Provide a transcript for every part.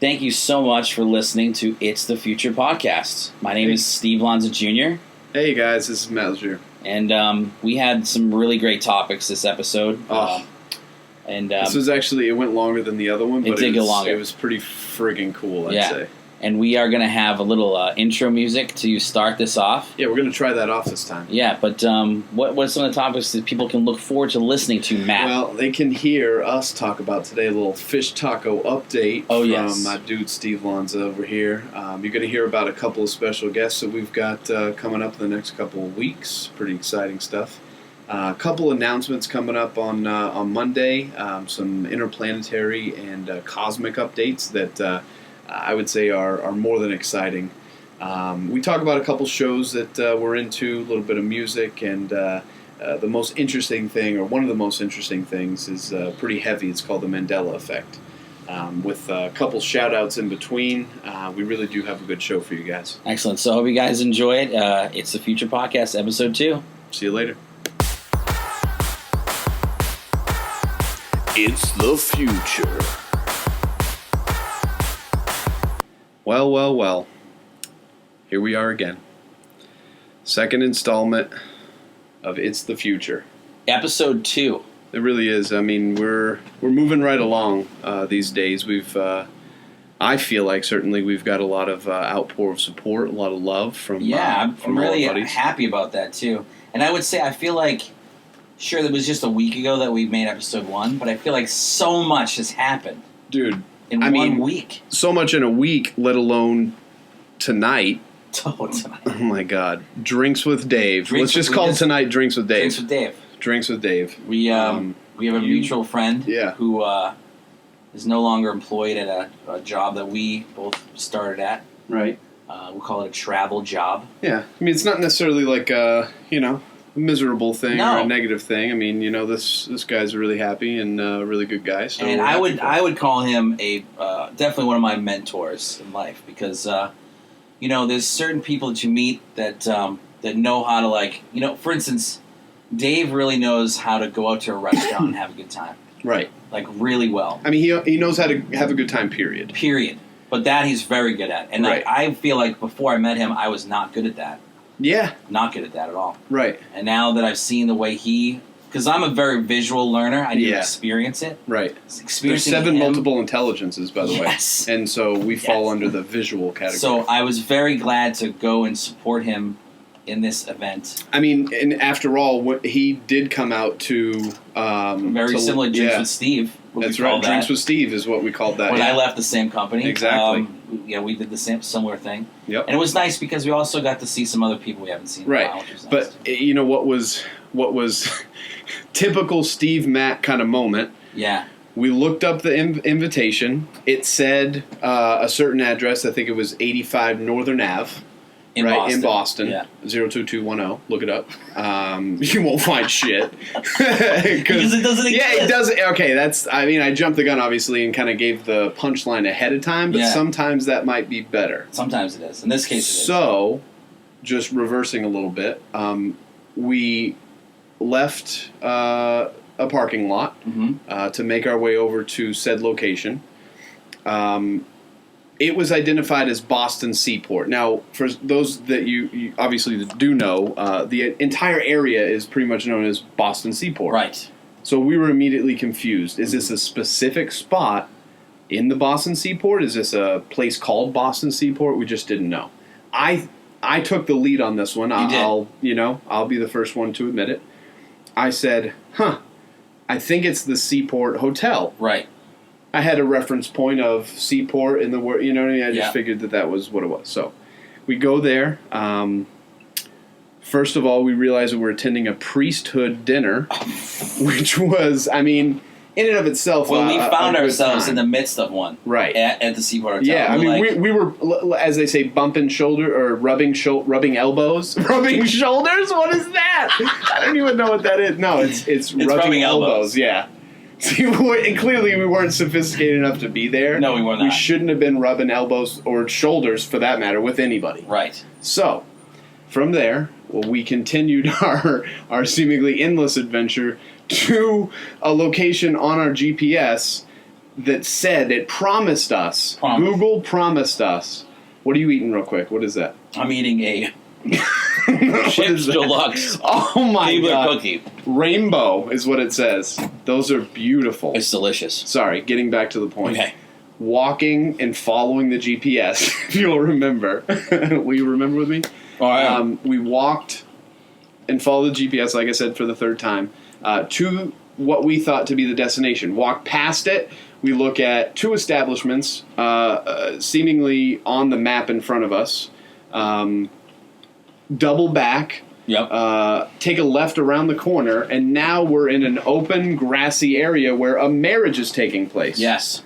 Thank you so much for listening to It's the Future podcast. My name is Steve Lanza Jr. Hey guys, this is Matt Leger. And we had some really great topics this episode. This was actually, it went longer than the other one, but it was pretty friggin' cool, I'd say. And we are going to have a little intro music to start this off. Yeah, we're going to try that off this time. Yeah, but what's some of the topics that people can look forward to listening to, Matt? Well, they can hear us talk about today, a little fish taco update from my dude Steve Lanza over here. You're going to hear about a couple of special guests that we've got coming up in the next couple of weeks. Pretty exciting stuff. A couple announcements coming up on Monday, some interplanetary and cosmic updates that I would say are more than exciting. We talk about a couple shows that we're into, a little bit of music, and the most interesting thing, or one of the most interesting things, is pretty heavy. It's called the Mandela Effect. With a couple shout-outs in between, we really do have a good show for you guys. Excellent. So I hope you guys enjoy it. It's the Future Podcast, Episode 2. See you later. It's the future. Well. Here we are again. Second installment of It's the Future. Episode 2. It really is. I mean, we're moving right along these days. I feel like certainly we've got a lot of outpour of support, a lot of love from I'm really happy about that too. And I would say I feel like, sure, it was just a week ago that we made episode 1, but I feel like so much has happened. Dude. In one week. So much in a week, let alone tonight. Tonight. Oh, my God. Drinks with Dave. Let's just call tonight Drinks with Dave. Drinks with Dave. We have a mutual friend who is no longer employed at a job that we both started at. Right. We'll call it a travel job. Yeah. I mean, it's not necessarily like, a miserable thing or a negative thing. I mean, this guy's really happy and a really good guy. So and I would call him a definitely one of my mentors in life because there's certain people that you meet that know how to for instance, Dave really knows how to go out to a restaurant and have a good time. Right. Like really well. I mean, he knows how to have a good time. Period. But that he's very good at, and I feel like before I met him, I was not good at that. Yeah. Not good at that at all. Right. And now that I've seen the way because I'm a very visual learner, I need to experience it. Right. There's 7 multiple intelligences, by the way. And so we fall under the visual category. So I was very glad to go and support him in this event. I mean, and after all, he did come out to... very similar Drinks with Steve. That's right. Drinks with Steve is what we called that. When I left the same company. Exactly. We did the similar thing. Yep. And it was nice because we also got to see some other people we haven't seen in a while, which was nice. But what was typical Steve Matt kind of moment? Yeah. We looked up the invitation. It said a certain address. I think it was 85 Northern Ave. In Boston. Yeah. 02210. Look it up. You won't find shit. Because it doesn't exist. Yeah, it doesn't. Okay, I jumped the gun, obviously, and kind of gave the punchline ahead of time, but sometimes that might be better. Sometimes it is. In this case, it is. So, just reversing a little bit, we left a parking lot to make our way over to said location. It was identified as Boston Seaport. Now, for those that you obviously do know, the entire area is pretty much known as Boston Seaport. Right. So we were immediately confused. Is this a specific spot in the Boston Seaport? Is this a place called Boston Seaport? We just didn't know. I took the lead on this one. I'll be the first one to admit it. I said, I think it's the Seaport Hotel. Right. I had a reference point of Seaport in the word, you know what I mean? I just figured that was what it was. So we go there. First of all, we realized that we're attending a priesthood dinner, which was, in and of itself, well, we found ourselves in the midst of one, right, at the Seaport Hotel. Yeah, we were, as they say, bumping shoulder or rubbing elbows, rubbing shoulders. What is that? I don't even know what that is. No, it's rubbing elbows. Yeah. See, and clearly we weren't sophisticated enough to be there. No, we were not. We shouldn't have been rubbing elbows or shoulders, for that matter, with anybody. Right. So, from there, we continued our seemingly endless adventure to a location on our GPS that said, it promised us. Google promised us. What are you eating real quick? What is that? I'm eating a Chips Deluxe. Oh my God. Cookie. Rainbow is what it says. Those are beautiful. It's delicious. Sorry, getting back to the point. Okay. Walking and following the GPS, if you'll remember. Will you remember with me? Oh, yeah. We walked and followed the GPS, like I said, for the third time, to what we thought to be the destination. Walked past it. We look at 2 establishments, seemingly on the map in front of us. Double back. Yep. Take a left around the corner, and now we're in an open, grassy area where a marriage is taking place. Yes.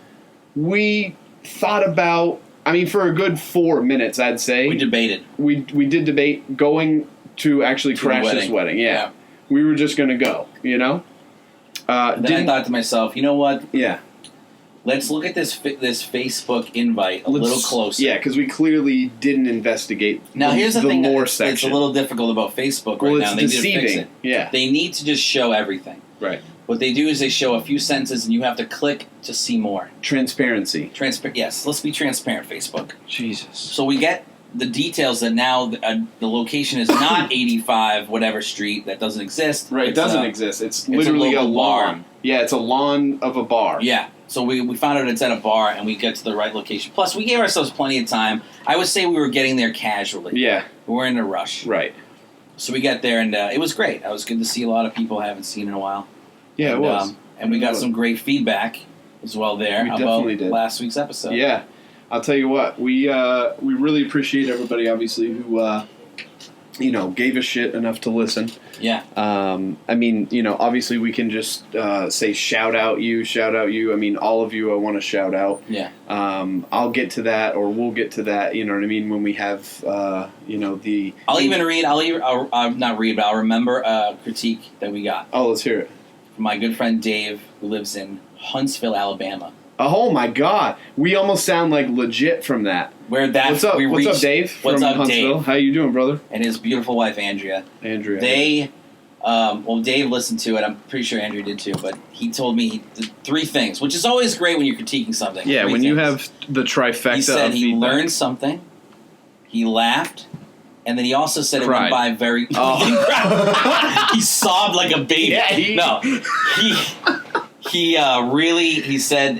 We thought about, for a good 4 minutes, I'd say. We debated. We did debate going to actually crash this wedding. Yeah. We were just going to go, you know? Then I thought to myself, you know what? Yeah. Let's look at this Facebook invite a little closer. Yeah, because we clearly didn't investigate now, here's the thing that's it's a little difficult about Facebook right now. It's they deceiving. need to fix it. Yeah. They need to just show everything. Right. What they do is they show a few sentences, and you have to click to see more. Transparency. Yes, let's be transparent, Facebook. Jesus. So we get the details that now the location is not 85 whatever street that doesn't exist. Right, it doesn't exist. It's literally a lawn. Bar. Yeah, it's a lawn of a bar. Yeah. So we found out it's at a bar, and we get to the right location. Plus, we gave ourselves plenty of time. I would say we were getting there casually. Yeah. We weren't in a rush. Right. So we got there, and it was great. It was good to see a lot of people I haven't seen in a while. Yeah, it was. And we got some great feedback as well there about last week's episode. Yeah. I'll tell you what, we really appreciate everybody, obviously, who gave a shit enough to listen. Yeah. Obviously we can just say shout out you. All of you I want to shout out. Yeah. I'll get to that, or we'll get to that, you know what I mean, when we have, the... I'll remember a critique that we got. Oh, let's hear it. From my good friend Dave, who lives in Huntsville, Alabama. Oh my God! We almost sound like legit from that. What's up, Dave? What's up, Huntsville? Dave? How you doing, brother? And his beautiful wife, Andrea. Dave listened to it. I'm pretty sure Andrew did too. But he told me 3 things, which is always great when you're critiquing something. Yeah, when you have the trifecta. He said of he feedback. learned something. He laughed. And then he also said it went by very... Oh. He sobbed like a baby. Yeah, he said,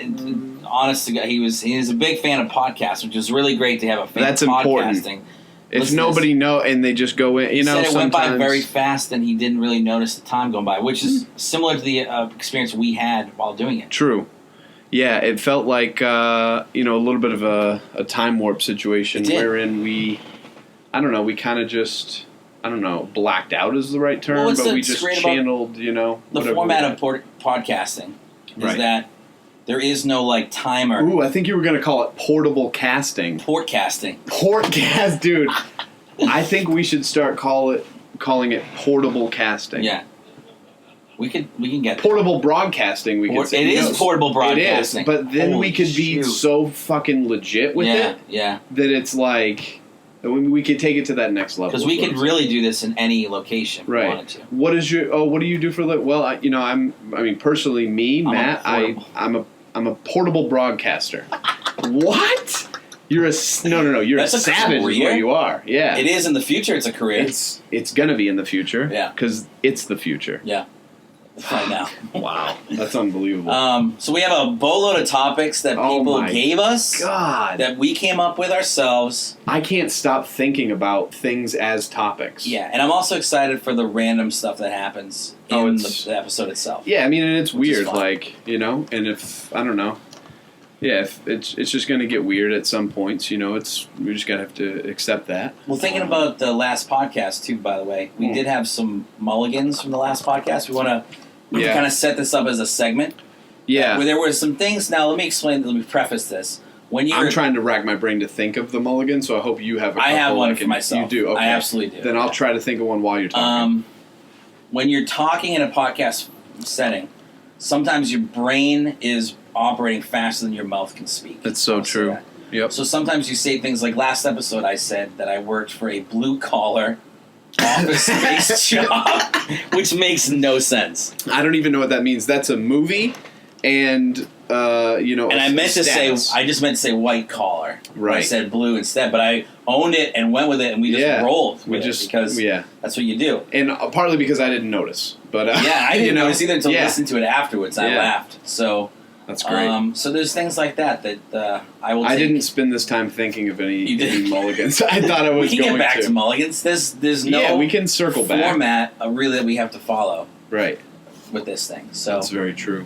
honest to God, he was a big fan of podcasts, which is really great to have a fan That's of podcasting. Important. If nobody know and they just go in, he said it went by very fast and he didn't really notice the time going by, which is similar to the experience we had while doing it. True. Yeah, it felt like, a little bit of a time warp situation wherein we kind of just... blacked out is the right term, but we just channeled, the format of podcasting is that there is no, timer. Ooh, I think you were going to call it portable casting. Portcasting. Portcast, dude. I think we should start calling it portable casting. Yeah. We can get portable broadcasting. We could say it is portable broadcasting. It is, but then we could be so fucking legit with it. Yeah. That it's like... We could take it to that next level. Because we could really do this in any location if we wanted to. What do you do for Well, personally, Matt, I'm a portable broadcaster. What? You're a you're a savage. Is what you are. Yeah, it is in the future. It's a career. It's gonna be in the future. Yeah, because it's the future. Yeah. Right now. Wow. That's unbelievable. So we have a boatload of topics that people gave us. God. That we came up with ourselves. I can't stop thinking about things as topics. Yeah, and I'm also excited for the random stuff that happens in the episode itself. Yeah, and it's weird, and if, I don't know. Yeah, if it's just going to get weird at some points, we just got to have to accept that. Well, thinking about the last podcast, too, by the way, we did have some mulligans from the last podcast. We want to kind of set this up as a segment. Yeah. Where there were some things. Now, let me preface this. I'm trying to rack my brain to think of the mulligan, so I hope you have a couple. I have one for myself. You do? Okay. I absolutely do. Then I'll try to think of one while you're talking. When you're talking in a podcast setting, sometimes your brain is operating faster than your mouth can speak. That's so true. Yep. So sometimes you say things like, last episode I said that I worked for a blue-collar office-based job, which makes no sense. I don't even know what that means. That's a movie, and And I meant status. I just meant to say white collar. Right. I said blue instead, but I owned it and went with it, and we just rolled with it because that's what you do. And partly because I didn't notice. But I didn't notice either until listen to it afterwards. I laughed. So that's great. So there's things like that I will take. I didn't spend this time thinking of any mulligans. I thought I was going to. We can get back to mulligans. There's no we can circle back. Format really that we have to follow. Right. With this thing. So that's very true.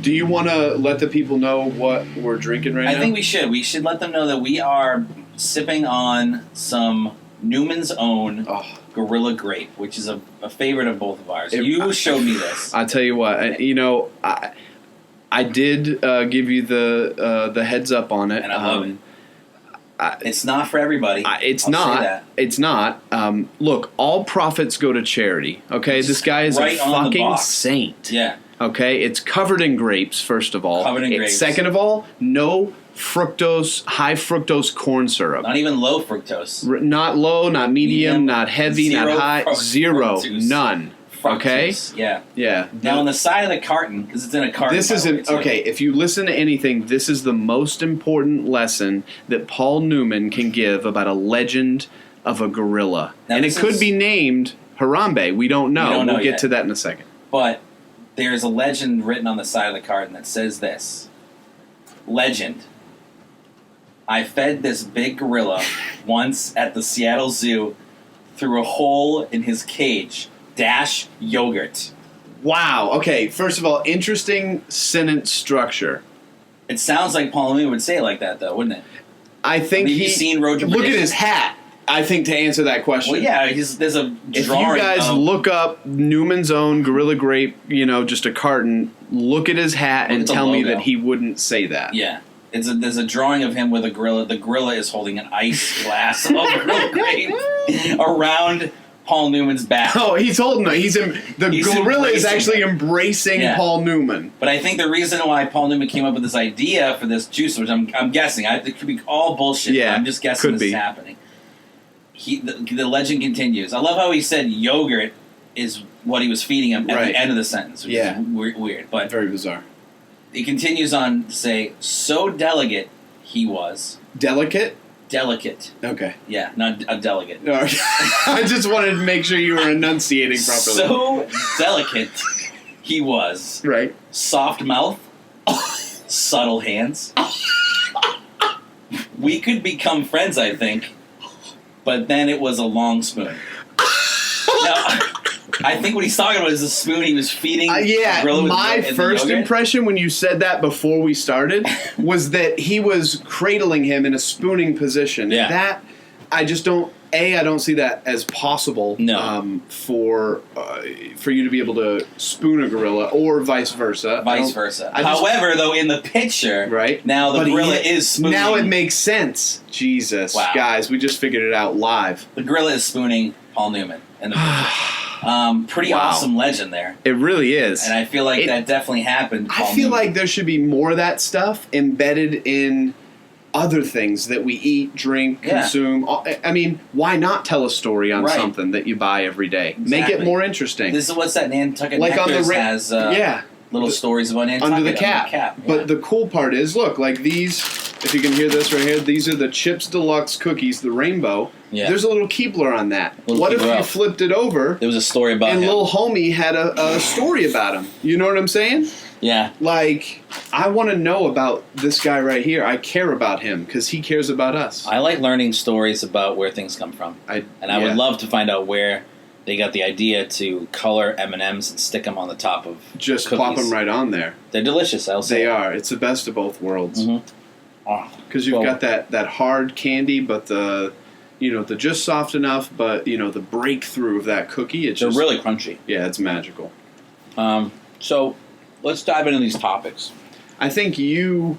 Do you want to let the people know what we're drinking right now? I think we should. We should let them know that we are sipping on some Newman's Own Gorilla Grape, which is a favorite of both of ours. You showed me this. I'll tell you what. I did give you the heads up on it. And I love it. It's not for everybody. It's not. Look, all profits go to charity. Okay, this guy is a fucking saint. Yeah. Okay, it's covered in grapes. First of all, grapes. Second of all, no high fructose corn syrup. Not even low fructose. Not low, not medium, not heavy, not high. Zero, none. Okay. Yeah. Yeah. Now on the side of the carton, because it's in a carton. This isn't okay. If you listen to anything, this is the most important lesson that Paul Newman can give about a legend of a gorilla, and it could be named Harambe. We don't know. We'll get to that in a second. But there's a legend written on the side of the carton that says this: Legend. I fed this big gorilla once at the Seattle Zoo through a hole in his cage. Dash yogurt. Wow. Okay. First of all, interesting sentence structure. It sounds like Paul Newman would say it like that, though, wouldn't it? I think you've seen Road to Look at his hat. I think to answer that question. Well, yeah. There's a drawing. If you guys look up Newman's Own Gorilla Grape, just a carton. Look at his hat and tell me that he wouldn't say that. Yeah. There's a drawing of him with a gorilla. The gorilla is holding an ice glass of Gorilla Grape around Paul Newman's back. Oh, he's holding it. The gorilla is actually embracing Paul Newman. But I think the reason why Paul Newman came up with this idea for this juice, which I'm guessing, it could be all bullshit. Yeah, I'm just guessing this is happening. The legend continues. I love how he said yogurt is what he was feeding him at the end of the sentence, which is weird. But very bizarre. He continues on to say, so delicate he was. Delicate? Delicate. Okay. Yeah, not a delegate. I just wanted to make sure you were enunciating properly. So delicate he was. Right. Soft mouth. Subtle hands. We could become friends, I think. But then it was a long spoon. Now, I think what he's talking about is the spoon he was feeding. My first impression when you said that before we started was that he was cradling him in a spooning position. Yeah. That I just don't. I don't see that as possible. No. For you to be able to spoon a gorilla or vice versa. However, though, in the picture, right now the gorilla is spooning. Now it makes sense. Jesus, guys, we just figured it out live. The gorilla is spooning Paul Newman in the picture. Pretty awesome legend there. It really is. And I feel like that definitely happened. I feel like there should be more of that stuff embedded in other things that we eat, drink, consume. I mean, why not tell a story on something that you buy every day? Exactly. Make it more interesting. This is what's that Nantucket Nectars has little stories about Nantucket under the cap. Yeah. But the cool part is, look, like these, if you can hear this right here, these are the Chips Deluxe cookies, the rainbow. Yeah. There's a little Keebler on that. What if you flipped it over? There was a story about him. And little homie had a story about him. You know what I'm saying? Yeah. Like, I want to know about this guy right here. I care about him because he cares about us. I like learning stories about where things come from. I would love to find out where they got the idea to color M&Ms and stick them on the top of just cookies. Plop them right on there. They're delicious, I'll say. They are. It's the best of both worlds. Because you've got that hard candy, but the just soft enough, but the breakthrough of that cookie. They're really crunchy. Yeah, it's magical. So let's dive into these topics. I think you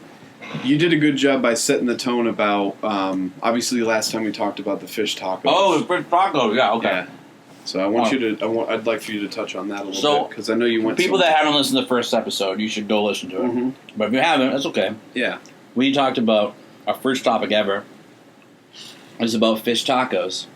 did a good job by setting the tone about. Obviously, last time we talked about the fish tacos. Oh, the fish tacos. Yeah. Okay. Yeah. So I'd like for you to touch on that a little bit because I know you went. People that haven't listened to the first episode, you should go listen to it. Mm-hmm. But if you haven't, that's okay. Yeah. We talked about our first topic ever. It was about fish tacos.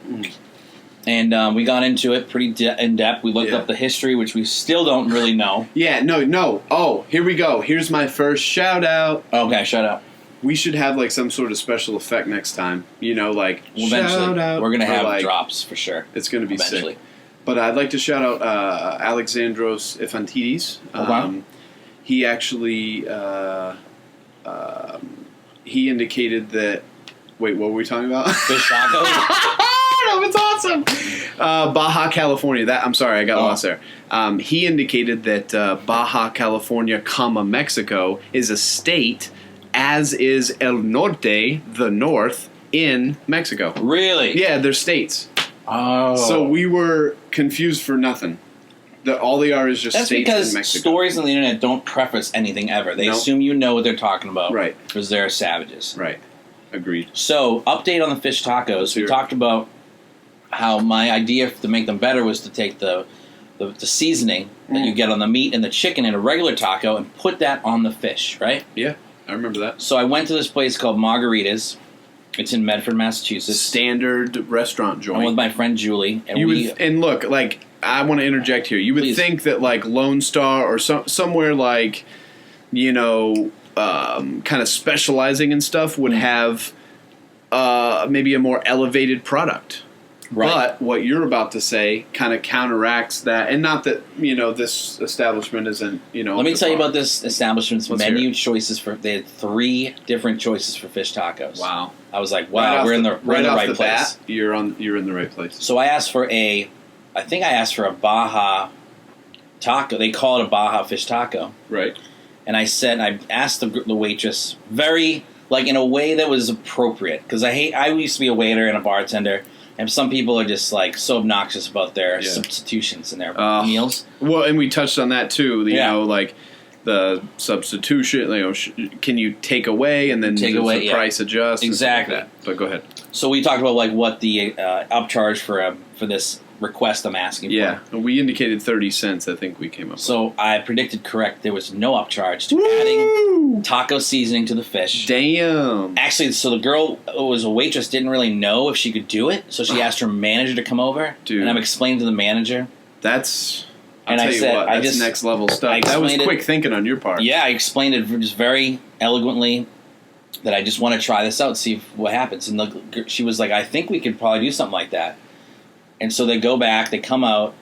And we got into it pretty in depth. We looked up the history, which we still don't really know. Yeah, no. Oh, here we go. Here's my first shout out. Okay, shout out. We should have like some sort of special effect next time. Like eventually shout out. We're gonna have drops for sure. It's gonna be eventually. Sick. But I'd like to shout out Alexandros Ifantidis. He actually he indicated that. Wait, what were we talking about? Fish tacos. No, it's awesome. Baja California. I'm sorry, I got lost there. He indicated that Baja California, Mexico, is a state, as is El Norte, the North, in Mexico. Really? Yeah, they're states. Oh. So we were confused for nothing. All they are is just That's states in Mexico. because stories on the internet don't preface anything ever. They assume you know what they're talking about. Right. Because they're savages. Right. Agreed. So, update on the fish tacos. We talked about how my idea to make them better was to take the seasoning that you get on the meat and the chicken in a regular taco and put that on the fish, right? Yeah, I remember that. So I went to this place called Margarita's. It's in Medford, Massachusetts. Standard restaurant joint. I'm with my friend Julie. And and look, like, I want to interject here. You would think that, like, Lone Star or somewhere like, kind of specializing in stuff would have maybe a more elevated product. Right. But what you're about to say kind of counteracts that. And not that, this establishment isn't, Let me tell you about this establishment's menu choices. They had 3 different choices for fish tacos. Wow. I was like, wow, we're in the right place. Bat, you're in the right place. So I asked for I asked for a Baja taco. They call it a Baja fish taco. Right. And I asked the waitress very, like, in a way that was appropriate. Because I used to be a waiter and a bartender. And some people are just, like, so obnoxious about their substitutions in their meals. Well, and we touched on that, too. Like, the substitution, can you take away and then the price adjust? Exactly. Like that. But go ahead. So we talked about, like, what the upcharge for this request I'm asking for. Yeah, we indicated 30 cents, I think we came up with. So I predicted correct. There was no upcharge to adding taco seasoning to the fish. Damn. Actually, so the girl who was a waitress didn't really know if she could do it, so she asked her manager to come over. Dude. And I'm explaining to the manager. That's... And I said, that's next level stuff. That was quick thinking on your part. Yeah, I explained it just very eloquently that I just want to try this out, see what happens. And she was like, I think we could probably do something like that. And so they go back, they come out,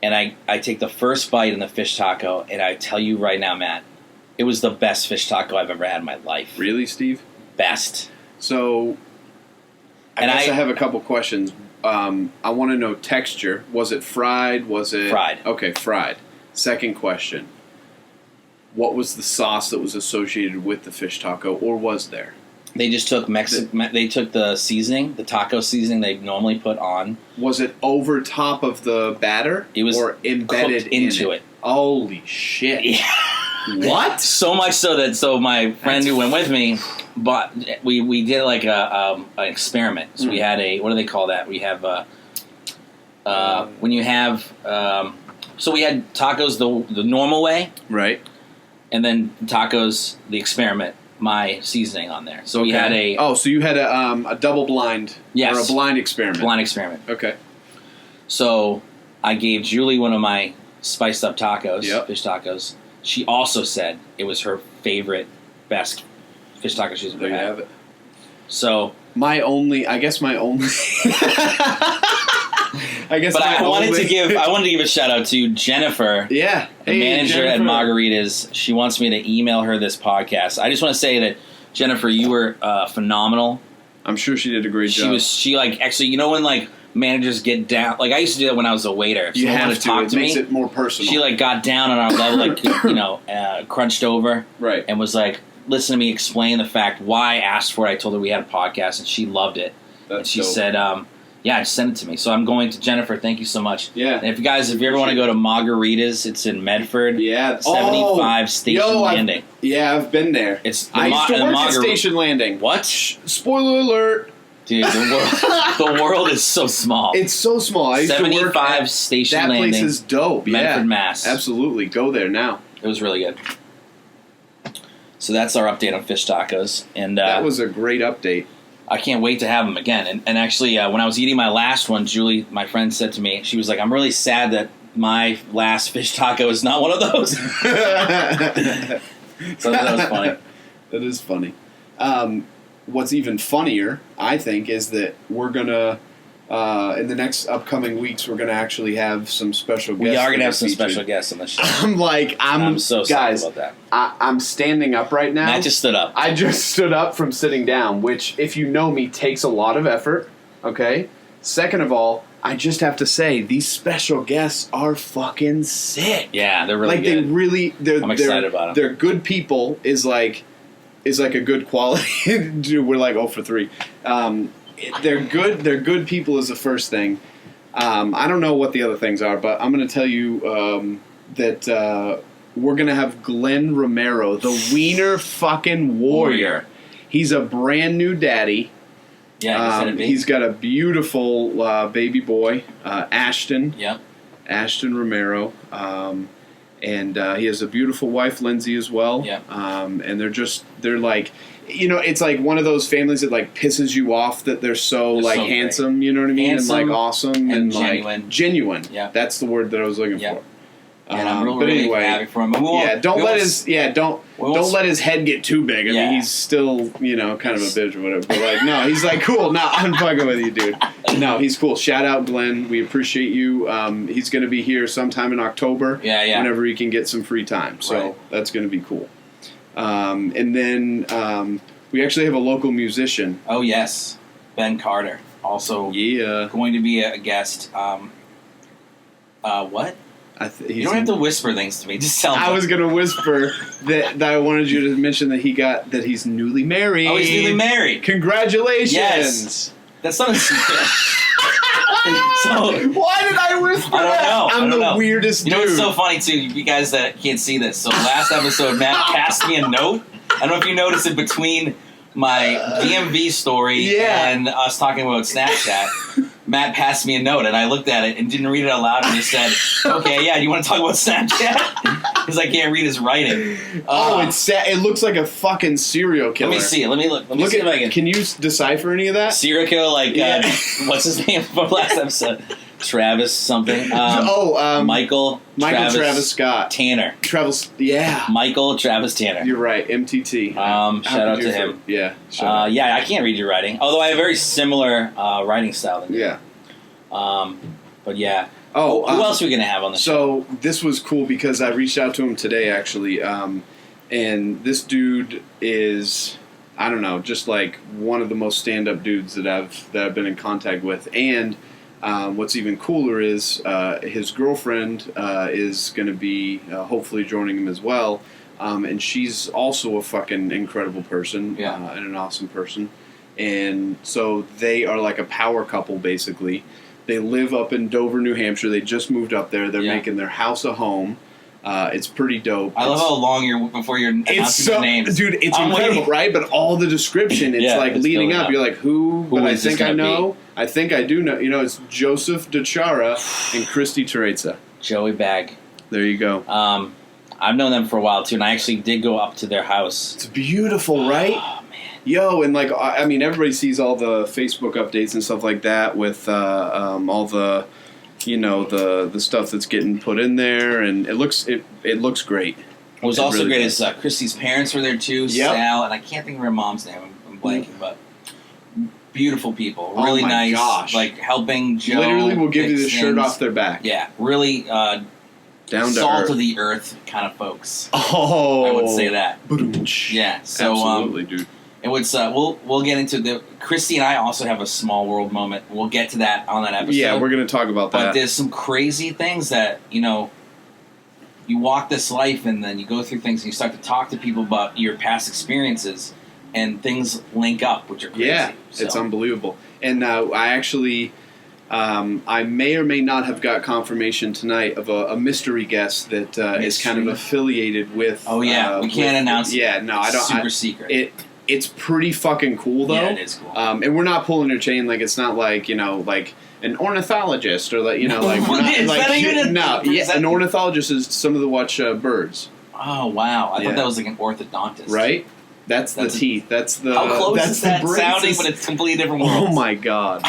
and I take the first bite in the fish taco, and I tell you right now, Matt, it was the best fish taco I've ever had in my life. Really, Steve? Best. So, I have a couple questions. I want to know texture. Was it fried? Was it... Fried. Okay, fried. Second question. What was the sauce that was associated with the fish taco, or was there? They just took they took the seasoning, the taco seasoning they normally put on. Was it over top of the batter? It was or embedded into it. Holy shit! Yeah. What? So much so that my friend who went with me, but we did like an experiment. So we had what do they call that? We have when you have so we had tacos the normal way, right, and then tacos the experiment. My seasoning on there. So we had so you had a double blind. Yes. Or a blind experiment. Blind experiment. Okay. So I gave Julie one of my spiced up tacos, fish tacos. She also said it was her favorite, best fish taco she's ever had. There you have it. So I wanted to give a shout out to Jennifer, the manager at Margarita's. She wants me to email her this podcast. I just want to say that Jennifer, you were phenomenal. I'm sure she did a great job. She actually, when like managers get down, like I used to do that when I was a waiter. If you someone have to talk to me. It makes it more personal. She got down on our level, crunched over, right, and was like, listen to me explain the fact why I asked for it. I told her we had a podcast, and she loved it. And she said, just send it to me. So I'm going to Jennifer. Thank you so much. Yeah. And if you ever want to go to Margarita's, it's in Medford. Yeah. 75 Station Landing. I've been there. I used to work at Station Landing. What? Spoiler alert. Dude, the world is so small. It's so small. I used 75 to work Station Landing. That place is dope. Medford, Mass. Absolutely. Go there now. It was really good. So that's our update on fish tacos. And that was a great update. I can't wait to have them again. And actually, when I was eating my last one, Julie, my friend, said to me, she was like, I'm really sad that my last fish taco is not one of those. So that was funny. That is funny. What's even funnier, I think, is that we're going to, in the next upcoming weeks, we're going to actually have some special guests. We are going to have some special guests on the show. I'm so guys, sorry about that. I'm standing up right now. Matt just stood up. I just stood up from sitting down, which, if you know me, takes a lot of effort, okay? Second of all, I just have to say, these special guests are fucking sick. Yeah, they're really good. I'm excited about them. They're good people is like a good quality. Dude, we're like 0 for 3. They're good people is the first thing. I don't know what the other things are, but I'm going to tell you that we're going to have Glenn Romero, the Wiener fucking Warrior. He's a brand new daddy. Yeah, he's got a beautiful baby boy, Ashton. Yep. Ashton Romero. And he has a beautiful wife, Lindsay, as well. Yeah. And they're like, it's like one of those families that like pisses you off that they're so handsome, great. You know what I mean? Handsome and like awesome and genuine. Like genuine. Yeah. That's the word that I was looking for. And I'm really happy for him. Don't let his head get too big. I mean, he's still, kind of a bitch or whatever. But like, no, he's like, cool. No, I'm fucking with you, dude. No, he's cool. Shout out, Glenn. We appreciate you. He's going to be here sometime in October. Yeah. Whenever he can get some free time. So that's going to be cool. And then we actually have a local musician. Oh, yes. Ben Carter. Also going to be a guest. What? You don't have to whisper things to me. Just tell me. I was going to whisper that I wanted you to mention that he's newly married. Oh, he's newly married. Congratulations. Yes. That's not a secret. So, why did I whisper that? I'm the weirdest dude. You know what's so funny, too? You guys that can't see this. So last episode, Matt passed me a note. I don't know if you noticed it between my DMV story and us talking about Snapchat. Matt passed me a note, and I looked at it and didn't read it out loud and just said, okay, yeah, you want to talk about Snapchat? Because I can't read his writing. It's sad. It looks like a fucking serial killer. Let me see it. Let me look. Let me see if I can. Can you decipher any of that? Serial killer, like, what's his name from last episode? Travis something. Michael Travis Scott. Tanner. Michael Travis Tanner. You're right. MTT. Shout out to him. Yeah. I can't read your writing. Although I have a very similar writing style than you. Yeah. But yeah. Who else are we going to have on the show? So this was cool because I reached out to him today, actually. And this dude is, I don't know, just like one of the most stand-up dudes that I've been in contact with. And what's even cooler is his girlfriend is going to be hopefully joining him as well. And she's also a fucking incredible person and an awesome person. And so they are like a power couple, basically. They live up in Dover, New Hampshire. They just moved up there. They're making their house a home. It's pretty dope. I love how long before you're announcing the names. Dude, it's incredible, right? But all the description, it's like it's leading up. You're like, who? But I think I know. I think I do know. It's Joseph DeChara and Christy Teresa. Joey Bag. There you go. I've known them for a while, too, and I actually did go up to their house. It's beautiful, right? Oh, man. Yo, and like, I mean, everybody sees all the Facebook updates and stuff like that with all the, the stuff that's getting put in there, and it looks great. What was also great is Christy's parents were there too, Sal, and I can't think of her mom's name. I'm blanking, but beautiful people, really nice. Gosh. Like helping Joe. Literally, will give you the shirt off their back. Yeah, really down to salt of the earth kind of folks. Oh, I would say that. Yeah, so absolutely, dude. And we'll get into the Christy and I also have a small world moment. We'll get to that on that episode. Yeah, we're going to talk about that. But there's some crazy things that you walk this life and then you go through things and you start to talk to people about your past experiences and things link up, which are crazy. Yeah, it's unbelievable. And I actually, I may or may not have got confirmation tonight of a mystery guest that is kind of affiliated with. Oh yeah, we can't announce. Yeah, no, I don't. Super secret. It's pretty fucking cool though. Yeah, it is cool. And we're not pulling her chain. Like it's not like like an ornithologist or like like we're not, like an ornithologist is someone that watch birds. Oh wow, I thought that was like an orthodontist. Right? That's the teeth. That's the. How close that's is that the sounding when it's completely different worlds? Oh my god.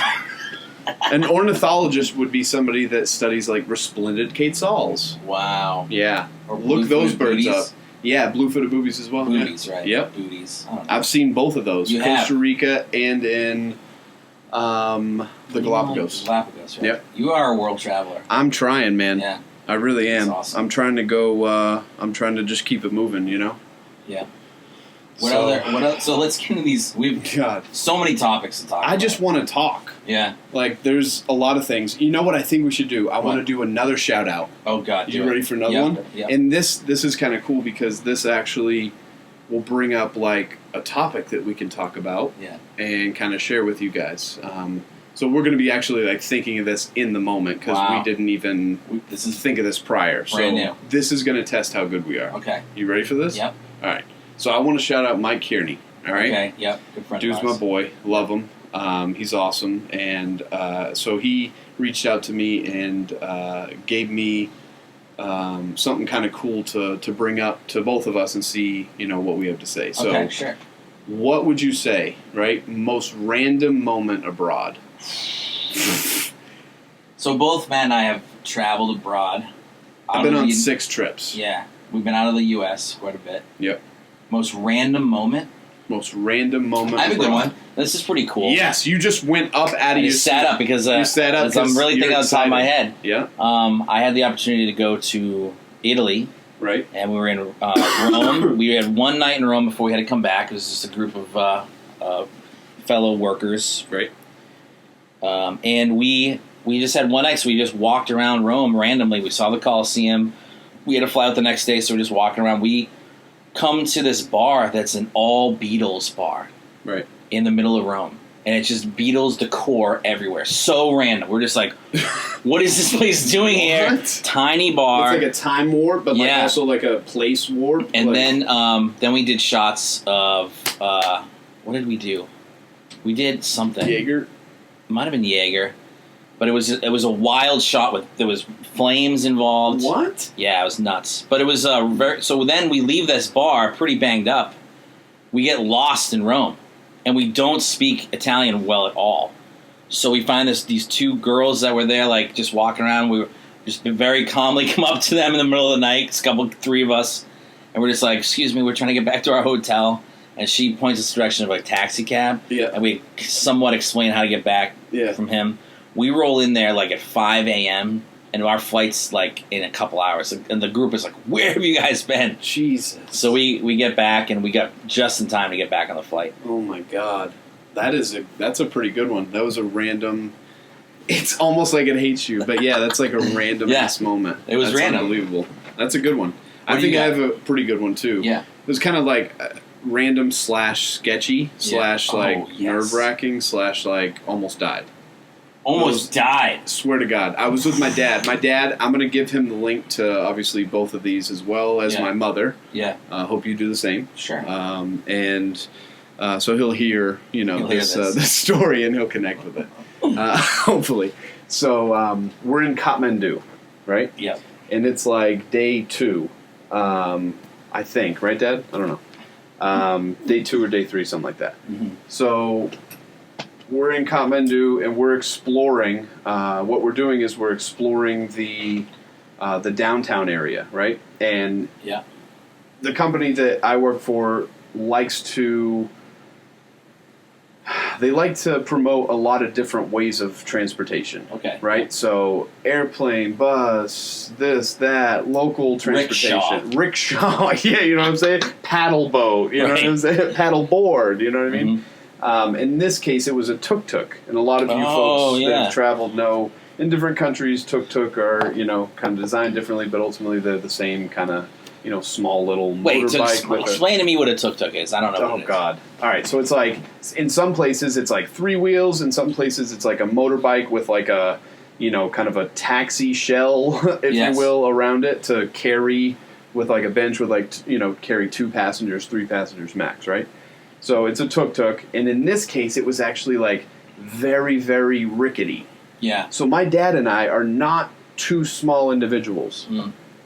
An ornithologist would be somebody that studies like resplendent quetzals. Wow. Yeah. Or look those birds booties? up. Yeah, blue-footed boobies as well. Boobies, yeah. right? Yep. Booties. I've seen both of those. You Costa have. Rica and in the Galapagos. Galapagos, right? Yep. You are a world traveler. I'm trying, man. Yeah. I really am. That's awesome. I'm trying to go. I'm trying to just keep it moving. You know. Yeah. What other? So let's get into these. We've got so many topics to talk about. I just want to talk. Yeah. Like, there's a lot of things. You know what I think we should do? I want to do another shout out. Oh God. You ready for another one? Yeah. And this is kind of cool because this actually will bring up like a topic that we can talk about. Yeah. And kind of share with you guys. So we're going to be actually like thinking of this in the moment because we didn't even think of this prior. Brand new. This is going to test how good we are. Okay. You ready for this? Yep. All right. So I want to shout out Mike Kearney. All right. Okay. Yep. Good friend. Dude's my boy. Love him. He's awesome. And so he reached out to me and gave me something kind of cool to bring up to both of us and see, what we have to say. So, okay, sure. What would you say, right? Most random moment abroad. So both Matt and I have traveled abroad. I've been on 6 trips. Yeah. We've been out of the U.S. quite a bit. Yep. Most random moment? Most random moment I have a good abroad. one. This is pretty cool. Yes, you just went up out of your seat. Sat up because you sat up I'm really thinking on the top of my head. Yeah. I had the opportunity to go to Italy. Right. And we were in Rome. We had one night in Rome before we had to come back. It was just a group of fellow workers. Right. And we just had one night, so we just walked around Rome randomly. We saw the Colosseum. We had to fly out the next day, so we're just walking around. We come to this bar that's an all Beatles bar. Right. In the middle of Rome. And it's just Beatles decor everywhere. So random. We're just like, what is this place doing here? What? Tiny bar. It's like a time warp, but like also like a place warp. And then we did shots of what did we do? We did something. Jaeger? It might have been Jaeger. But it was a wild shot with there was flames involved. What? Yeah, it was nuts. But it was so then we leave this bar pretty banged up. We get lost in Rome. And we don't speak Italian well at all. So we find these 2 girls that were there, like, just walking around. We were just very calmly come up to them in the middle of the night, 3 of us. And we're just like, excuse me, we're trying to get back to our hotel. And she points us in the direction of a taxi cab. Yeah. And we somewhat explain how to get back from him. We roll in there, like, at 5 a.m., and our flight's, like, in a couple hours. And the group is like, where have you guys been? Jesus. So we get back, and we got just in time to get back on the flight. Oh, my God. That's a pretty good one. That was a random... It's almost like it hates you. But, yeah, that's like a random moment. It was random. Unbelievable. That's a good one. I think I have a pretty good one, too. Yeah. It was kind of like random / sketchy / nerve-wracking / like almost died. Almost died. Swear to God. I was with my dad. My dad, I'm going to give him the link to, obviously, both of these as well as my mother. Yeah. Hope you do the same. Sure. So he'll hear, this story and he'll connect with it. Hopefully. So we're in Kathmandu, right? Yeah. And it's like day 2, I think. Right, Dad? I don't know. Day 2 or day 3, something like that. Mm-hmm. So... we're in Kathmandu and we're exploring. What we're doing is we're exploring the downtown area, right? And the company that I work for likes to promote a lot of different ways of transportation. Okay. Right? So airplane, bus, this, that, local transportation. Rickshaw. Yeah, you know what I'm saying? Paddle boat, you know what I'm saying? Paddle board, you know what I mean? In this case, it was a tuk-tuk. And a lot of you folks that have traveled know in different countries, tuk-tuk are, kind of designed differently, but ultimately they're the same kind of, small little motorbike. Wait, explain to me what a tuk-tuk is. I don't know what it is. Oh, God. All right, so it's like, in some places it's like 3 wheels. In some places it's like a motorbike with like a, kind of a taxi shell, if you will, around it to carry with like a bench with like, carry 2 passengers, 3 passengers max, right? So it's a tuk-tuk, and in this case, it was actually, like, very, very rickety. Yeah. So my dad and I are not 2 small individuals.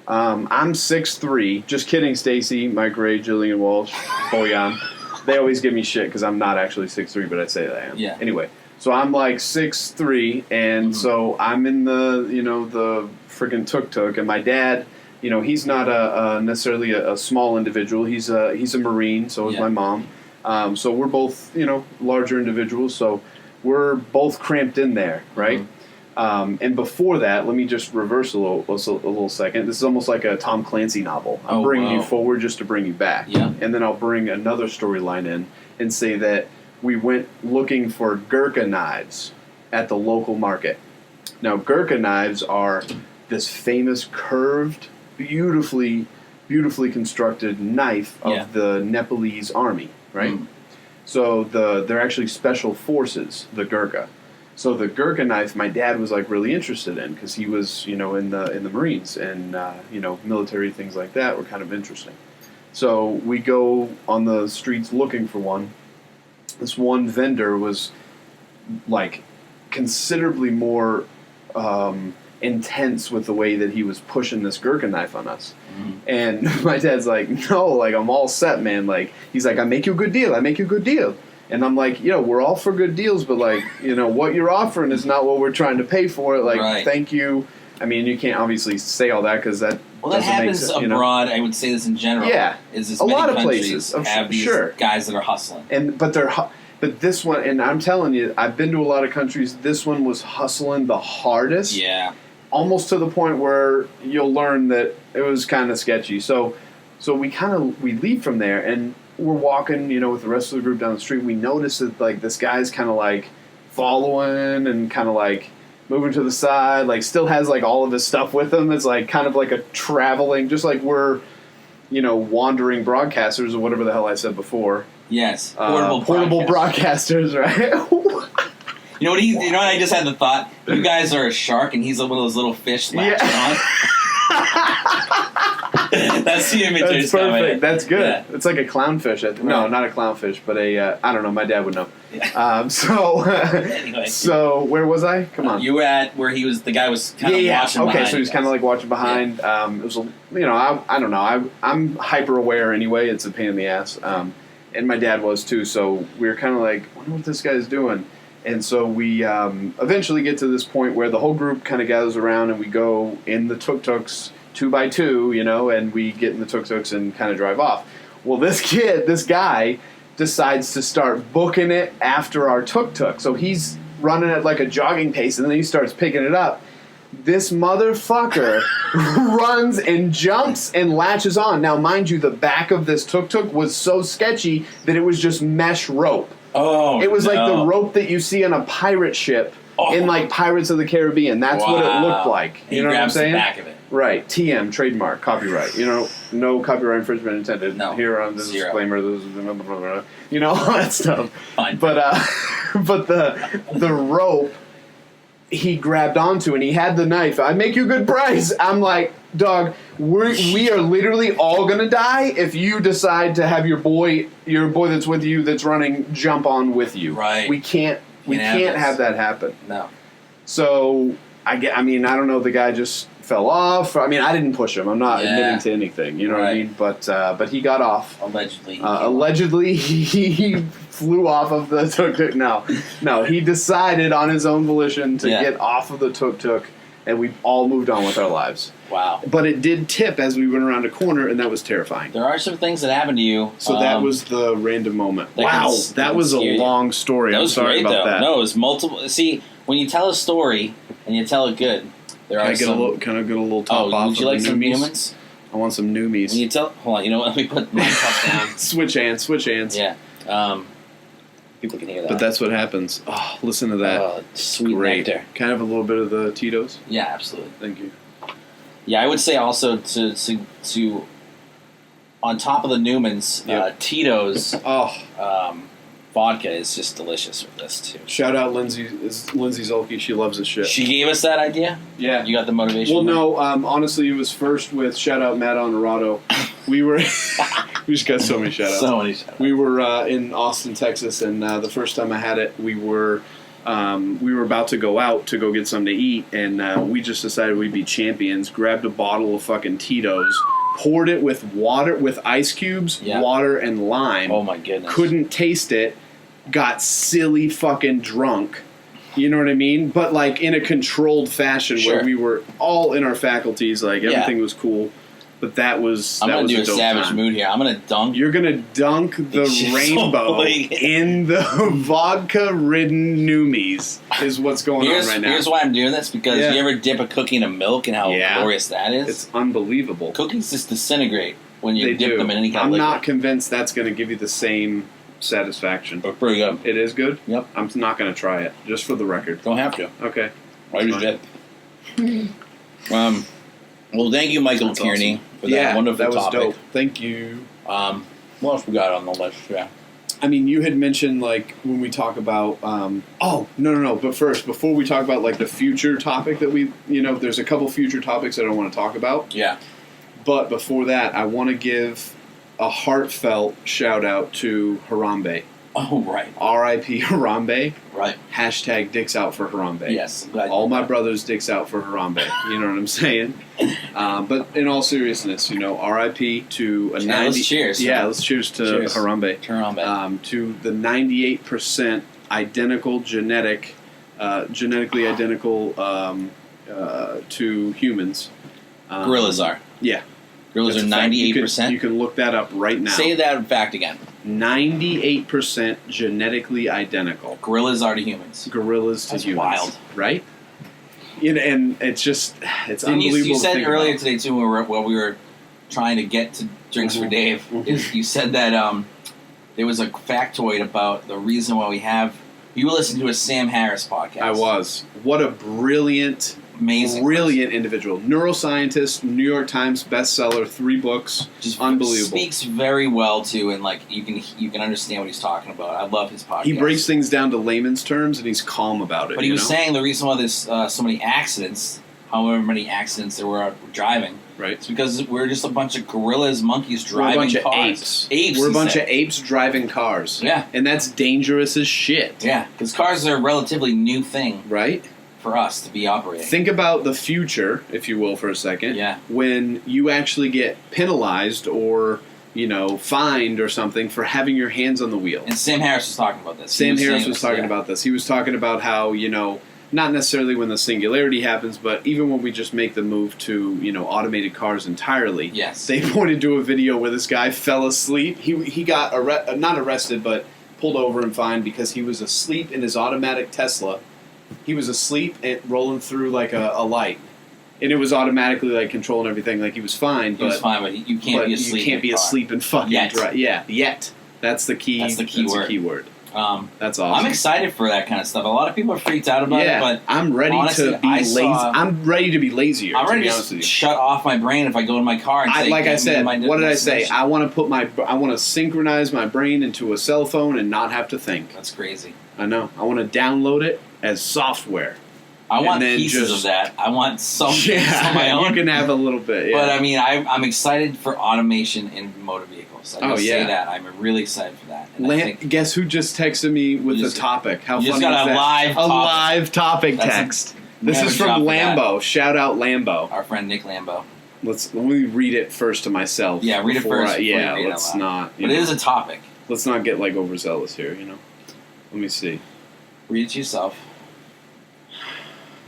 I'm 6'3". Just kidding, Stacy, Mike Ray, Jillian Walsh, Boyan. They always give me shit because I'm not actually 6'3", but I say that I am. Yeah. Anyway, so I'm like 6'3", and so I'm in the the freaking tuk-tuk, and my dad, he's not necessarily a small individual. He's a Marine, so is my mom. So we're both larger individuals. So we're both cramped in there, right? Mm-hmm. And before that, let me just reverse a little second. This is almost like a Tom Clancy novel. I'm bringing you forward just to bring you back. Yeah. And then I'll bring another storyline in and say that we went looking for Gurkha knives at the local market. Now, Gurkha knives are this famous curved, beautifully constructed knife of the Nepalese army, right? Mm. So they're actually special forces, the Gurkha. So the Gurkha knife, my dad was like really interested in because he was, in the Marines and military things like that were kind of interesting. So we go on the streets looking for one. This one vendor was like considerably more intense with the way that he was pushing this Gurkha knife on us. Mm. And my dad's like, no, like I'm all set, man. Like he's like, I make you a good deal. And I'm like, we're all for good deals, but like, what you're offering is not what we're trying to pay for. Like, Thank you. I mean, you can't obviously say all that because that happens abroad. I would say this in general. Yeah, is a lot of places have these guys that are hustling, but this one, and I'm telling you, I've been to a lot of countries. This one was hustling the hardest. Yeah, almost to the point where you'll learn that it was kind of sketchy. So we leave from there and we're walking, with the rest of the group down the street. We notice that like this guy's kind of like following and kind of like moving to the side, like still has like all of his stuff with him. It's like kind of like a traveling, just like we're, wandering broadcasters or whatever the hell I said before. Yes, portable broadcasters, right? You know what I just had the thought. You guys are a shark, and he's one of those little fish latching on. That's the image. That's perfect. That's good. Yeah. It's like a clownfish. No, not a clownfish, but I don't know. My dad would know. Yeah. Anyway. So where was I? Come on. You were at where he was. The guy was kind of watching behind. Okay, so he was kind of like watching behind. Yeah. It was, I don't know. I'm hyper aware anyway. It's a pain in the ass. And my dad was too. So we were kind of like, I wonder what this guy's doing. And so we eventually get to this point where the whole group kind of gathers around and we go in the tuk-tuks 2 by 2, and we get in the tuk-tuks and kind of drive off. Well, this guy decides to start booking it after our tuk-tuk. So he's running at like a jogging pace and then he starts picking it up. This motherfucker runs and jumps and latches on. Now, mind you, the back of this tuk-tuk was so sketchy that it was just mesh rope. Oh, it was like the rope that you see on a pirate ship in like Pirates of the Caribbean. That's what it looked like. You know what I'm saying? The back of it. Right. TM, trademark, copyright. No copyright infringement intended. No. Here on this disclaimer, all that stuff. Fine. But the rope he grabbed onto and he had the knife. I make you a good price. I'm like, dog, we are literally all gonna die if you decide to have your boy that's with you that's running jump on with you. Right. We can't have that happen. No. So I don't know. The guy just fell off. I mean, I didn't push him. I'm not admitting to anything. You know what I mean? But he got off. Allegedly. He flew off of the tuk-tuk. No, he decided on his own volition to get off of the tuk-tuk, and we all moved on with our lives. Wow. But it did tip as we went around a corner, and that was terrifying. There are some things that happen to you. So that was the random moment. Wow, that was a long story. That was I'm sorry great, about though. that. No, it was multiple. See, when you tell a story and you tell it good, Can I get a little top off? Would you like some humans? I want some Noomies. When you tell, hold on. You know what? Let me put my cup down. Switch hands. Yeah. People can hear that. But that's what happens. Oh, listen to that. Oh, sweet nectar. Kind of a little bit of the Tito's. Yeah, absolutely. Thank you. Yeah, I would say also to on top of the Newmans, Tito's vodka is just delicious with this too. Shout out Lindsay Zolke. She loves this shit. She gave us that idea? Yeah. You got the motivation? Well, no. Honestly, it was first with shout out Matt Honorado. We just got so many shout outs. So many shout outs. We were in Austin, Texas, and the first time I had it, we were about to go out to go get something to eat, and we just decided we'd be champions. Grabbed a bottle of fucking Tito's, poured it with water, with ice cubes, water, and lime. Oh my goodness. Couldn't taste it. Got silly fucking drunk. You know what I mean? But like in a controlled fashion where we were all in our faculties, like everything was cool. But that was I'm gonna do a savage time. mood here. I'm gonna dunk. You're gonna dunk the rainbow in the vodka-ridden Noomies. Is what's going on right now. Here's why I'm doing this, because you ever dip a cookie in milk and how glorious that is? It's unbelievable. Cookies just disintegrate when you dip them in any kind of liquid. I'm not convinced that's going to give you the same satisfaction. But pretty good. It is good? Yep. I'm not going to try it, just for the record. Don't have to. Okay. I just did. Well, thank you, Michael Tierney, for that wonderful topic. That was dope. Thank you. What else we got on the list? Yeah. I mean, you had mentioned, like, when we talk about... no. But first, before we talk about, like, the future topic that we... You know, there's a couple future topics that I want to talk about. Yeah. But before that, I want to give a heartfelt shout-out to Harambe. Oh, right. R.I.P. Harambe. Right. Hashtag dicks out for Harambe. Yes. All my brothers dicks out for Harambe. You know what I'm saying? But in all seriousness, you know, R.I.P. to a 90... Let's cheers. Yeah, let's cheers to Harambe. To the 98% identical genetically identical to humans. Gorillas are. Yeah. Gorillas are 98%? You can look that up right now. Say that fact again. 98% genetically identical. Gorillas are to humans. Gorillas to humans. Wild. Right? And it's unbelievable. You said earlier today, too, while we were trying to get to Drinks for Dave, you said that there was a factoid about the reason why we have... You listened to a Sam Harris podcast. I was. What a brilliant... Amazing. Brilliant individual. Neuroscientist, New York Times bestseller, 3 books. Just unbelievable. Speaks very well, too, and like you can understand what he's talking about. I love his podcast. He breaks things down to layman's terms, and he's calm about it. But he was saying the reason why there's so many accidents, however many accidents there were out driving, it's because we're just a bunch of gorillas, monkeys driving cars. We're a bunch of apes. We're a bunch of apes driving cars. Yeah. And that's dangerous as shit. Yeah, because cars are a relatively new thing. Right? For us to be operating. Think about the future, if you will, for a second. Yeah. When you actually get penalized or, you know, fined or something for having your hands on the wheel. And Sam Harris was talking about this. Sam Harris was talking about this. He was talking about how, you know, not necessarily when the singularity happens, but even when we just make the move to, you know, automated cars entirely. Yes. They pointed to a video where this guy fell asleep. He got not arrested, but pulled over and fined because he was asleep in his automatic Tesla. He was asleep and rolling through like a light, and it was automatically like controlling everything. Like he was fine, but you can't be asleep. You can't be asleep and fucking drive. Yeah, yet that's the key. That's the key word. That's awesome. I'm excited for that kind of stuff. A lot of people are freaked out about it, but I'm ready to be lazy. I'm ready to be lazier. I'm ready to shut off my brain if I go in my car and say, like I said, what did I say? I want to synchronize my brain into a cell phone and not have to think. That's crazy. I know. I want to download it as software. I want pieces of that. I want some things on my own. You can have a little bit, But I mean, I'm excited for automation in motor vehicles. I say that. I'm really excited for that. Guess who just texted me with the topic? How funny is that? A live topic text. This is from Lambo. Shout out Lambo. Our friend Nick Lambo. Let me read it first to myself. Yeah, read it first. Let's not. But it is a topic. Let's not get like overzealous here. You know. Let me see. Read it to yourself.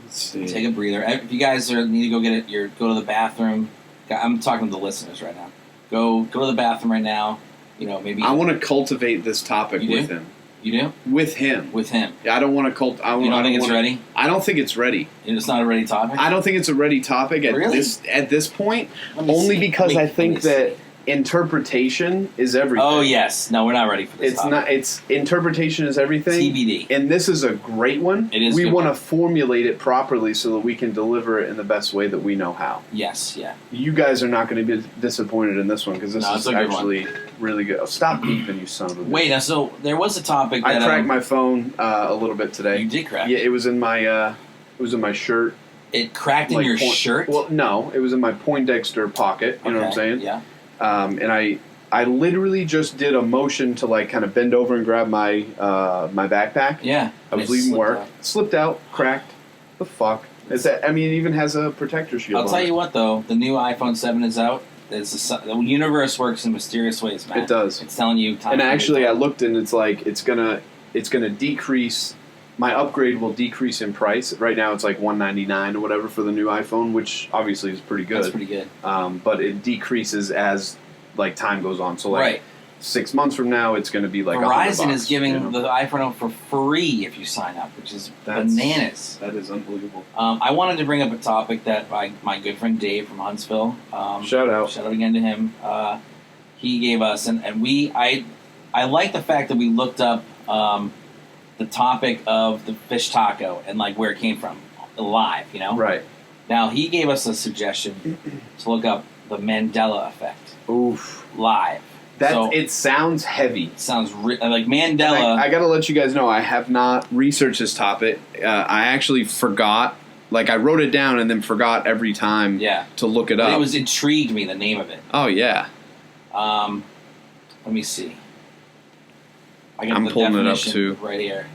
Let's see. Take a breather. If you guys need to go get it, go to the bathroom. I'm talking to the listeners right now. Go to the bathroom right now. You know, maybe. I want to cultivate this topic with him. You do? With him. With him. Yeah, I don't want to You don't think it's ready? I don't think it's ready. It's not a ready topic? I don't think it's a ready topic at this point. Only because I think that interpretation is everything. Oh yes, no, we're not ready for this. It's interpretation is everything. TBD. And this is a great one. It is. We want to formulate it properly so that we can deliver it in the best way that we know how. Yes, yeah. You guys are not going to be disappointed in this one because this is actually really good. Oh, stop beeping, you son of a bitch. Wait, now, so there was a topic that I cracked my phone a little bit today. You did crack? Yeah, it was in my shirt. It cracked in your shirt? Well, no, it was in my Poindexter pocket. You know what I'm saying? Yeah. And I literally just did a motion to like kind of bend over and grab my my backpack. Yeah. I was leaving work. Slipped out, cracked. The fuck? Is that? I mean, it even has a protector shield. I'll tell you what, though. The new iPhone 7 is out. The universe works in mysterious ways, man. It does. It's telling you time. And actually, I looked and it's like it's gonna decrease. My upgrade will decrease in price. Right now, it's like $199 or whatever for the new iPhone, which obviously is pretty good. That's pretty good. But it decreases as like time goes on. So like. Right. 6 months from now, it's going to be like Verizon is giving the iPhone out for free if you sign up, which is bananas. That is unbelievable. I wanted to bring up a topic that my good friend Dave from Huntsville. Shout out again to him. He gave us, and I like the fact that we looked up the topic of the fish taco and like where it came from live. You know, right? Now he gave us a suggestion to look up the Mandela Effect. Oof, live. It sounds heavy. It sounds like Mandela. I got to let you guys know, I have not researched this topic. I actually forgot. Like, I wrote it down and then forgot every time to look it up. It was intrigued me, the name of it. Oh, yeah. Let me see. I'm pulling it up, too. Right here.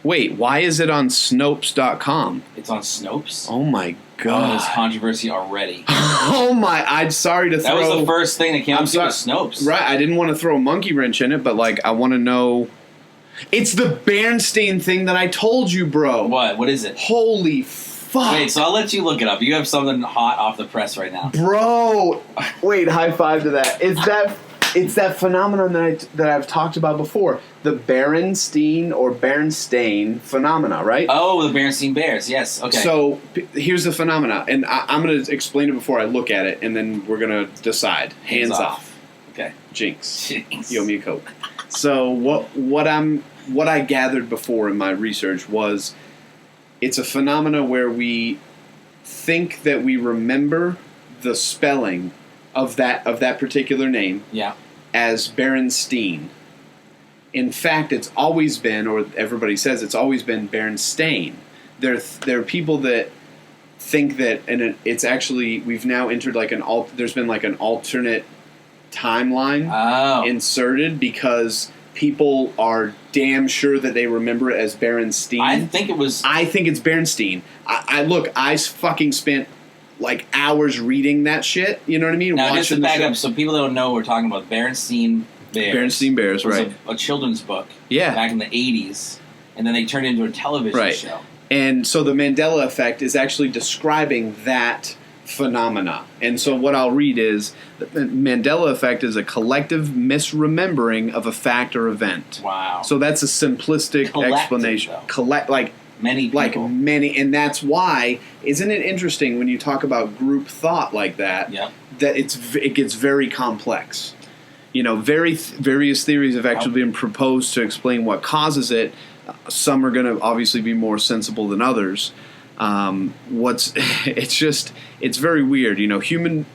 Wait, why is it on Snopes.com? It's on Snopes? Oh, my God. Oh, there's controversy already. Oh, my. I'm sorry to throw... That was the first thing that came up to Snopes. Right, I didn't want to throw a monkey wrench in it, but, like, I want to know... It's the Bernstein thing that I told you, bro. What? What is it? Holy fuck. Wait, so I'll let you look it up. You have something hot off the press right now. Bro! Wait, high five to that. It's that phenomenon that I've talked about before. The Bernstein phenomena, right? Oh, the Bernstein Bears, yes. Okay. So, here's the phenomena, and I'm going to explain it before I look at it, and then we're going to decide. Hands off. Okay. Jinx. You owe me a Coke. So, what I gathered before in my research was it's a phenomena where we think that we remember the spelling of that particular name as Berenstein. In fact, it's always been, or everybody says it's always been Bernstein. There are people that think that, and it's actually, we've now entered like there's been like an alternate timeline inserted because people are damn sure that they remember it as Berenstein. I think it's Bernstein. I fucking spent like hours reading that shit. You know what I mean? Now, just to back up, so people don't know, we're talking about Bernstein Bears. Bernstein Bears, right? A children's book. Yeah. Back in the 80s, and then they turned it into a television show. And so the Mandela Effect is actually describing that phenomena. And so what I'll read is the Mandela Effect is a collective misremembering of a fact or event. Wow. So that's a simplistic explanation. Many people. And that's why, isn't it interesting when you talk about group thought like that, that it gets very complex. You know, various theories have actually been proposed to explain what causes it. Some are going to obviously be more sensible than others. It's very weird. You know, human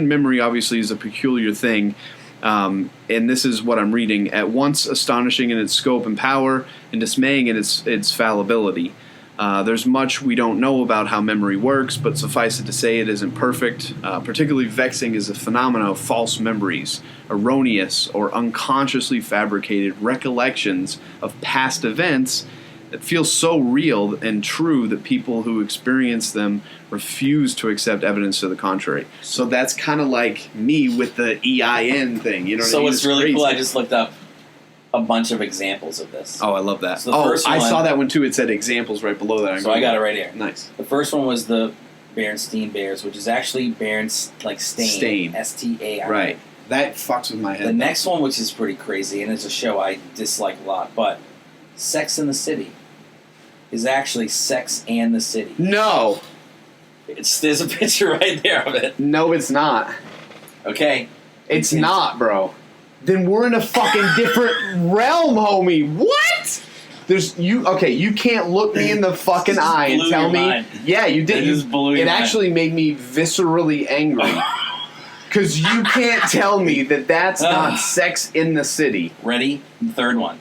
memory obviously is a peculiar thing. And this is what I'm reading. At once astonishing in its scope and power, and dismaying in its fallibility. There's much we don't know about how memory works, but suffice it to say it isn't perfect. Particularly vexing is the phenomena of false memories, erroneous or unconsciously fabricated recollections of past events that feel so real and true that people who experience them refuse to accept evidence to the contrary. So that's kind of like me with the EIN thing. You know what I mean? So what's really cool, I just looked up a bunch of examples of this. Oh, I love that. So the first one, I saw that one too. It said examples right below that. So I got it right here. Nice. The first one was the Bernstein Bears, which is actually Stain. S-T-A-I. Right. That fucks with my head. The next one, which is pretty crazy, and it's a show I dislike a lot, but Sex and the City is actually Sex and the City. No. There's a picture right there of it. No, it's not. Okay. It's not, bro. Then we're in a fucking different realm, homie. What? You can't look me in the fucking eye and tell me. Mind. Yeah, you did. It actually made me viscerally angry. Because you can't tell me that that's not Sex in the City. Ready? The third one.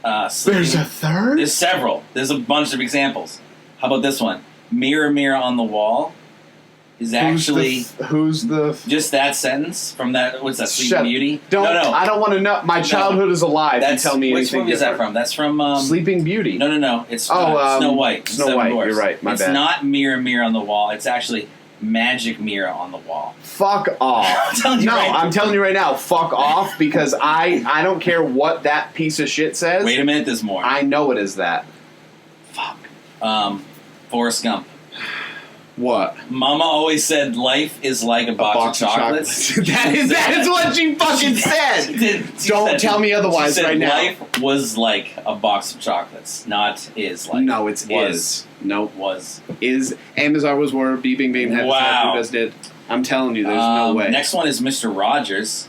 There's a third? There's several. There's a bunch of examples. How about this one? Mirror, Mirror on the Wall is actually... Who's the... Just that sentence from that... What's that? Sleeping Beauty? No. I don't want to know. My childhood is alive. You tell me anything. Which movie is that from? That's from... Sleeping Beauty. No. It's Snow White. Snow White. You're right. My bad. It's not Mirror, Mirror on the Wall. It's actually magic mirror on the wall. Fuck off. I'm telling you right now, fuck off, because I don't care what that piece of shit says. Wait a minute, there's more. I know it is that. Fuck. Forrest Gump. What? Mama always said life is like a box of chocolates. that is what she fucking said. Don't tell me otherwise right now. Life was like a box of chocolates, not is like. No, it's was. Is. Nope. Was. Is. And as always were. Bing Bing had wow. does did. I'm telling you, there's no way. Next one is Mr. Rogers.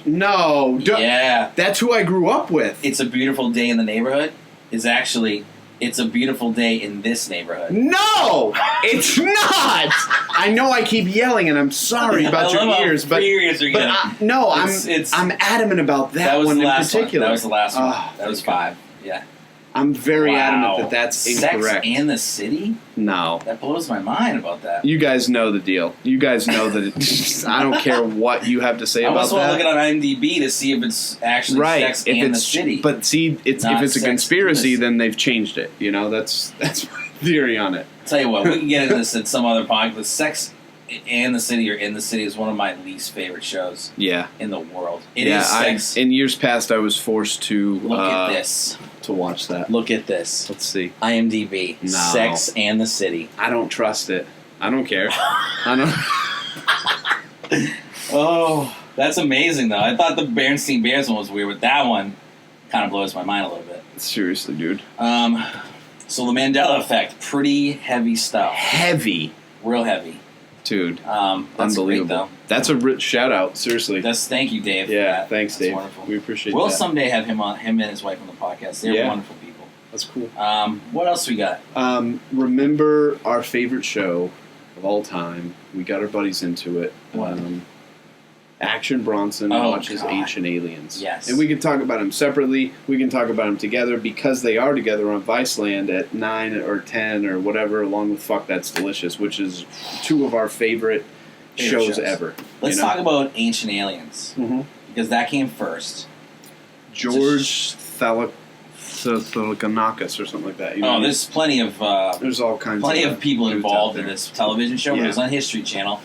No. Yeah. That's who I grew up with. It's a Beautiful Day in the Neighborhood is actually... It's a beautiful day in this neighborhood. No, it's not. I know I keep yelling, and I'm sorry about your ears, but I'm adamant about that was one the in last particular. One. That was the last one. That was 5. Yeah. I'm very adamant that that's incorrect. Sex and the City? No. That blows my mind about that. You guys know the deal. You guys know that I don't care what you have to say about that. I also want to look at on IMDb to see if it's actually Sex and the City. But see, if it's a conspiracy, then they've changed it. You know, that's my theory on it. I'll tell you what, we can get into this at some other podcast, but Sex and the City or In the City is one of my least favorite shows in the world. It is sex. In years past, I was forced to... Look at this. To watch that. Look at this. Let's see. IMDb. No. Sex and the City. I don't trust it. I don't care. I don't... Oh, that's amazing, though. I thought the Bernstein Bears one was weird, but that one kind of blows my mind a little bit. Seriously, dude. So the Mandela Effect. Pretty heavy stuff. Heavy. Real heavy. Dude, that's unbelievable. Great, though. That's a rich shout out. Seriously, thank you, Dave. Yeah, thanks, that's Dave. Wonderful. We appreciate. We'll that. someday have him and his wife on the podcast. They're wonderful people. That's cool. What else we got? Remember our favorite show of all time? We got our buddies into it. What? Action Bronson watches Ancient Aliens. Yes. And we can talk about them separately. We can talk about them together because they are together on Viceland at 9 or 10 or whatever, along with Fuck That's Delicious, which is 2 of our favorite shows ever. Let's talk about Ancient Aliens. Mm-hmm. Because that came first. George Thalakanakis or something like that. There's plenty of... there's all kinds of people involved in this television show. It was on History Channel.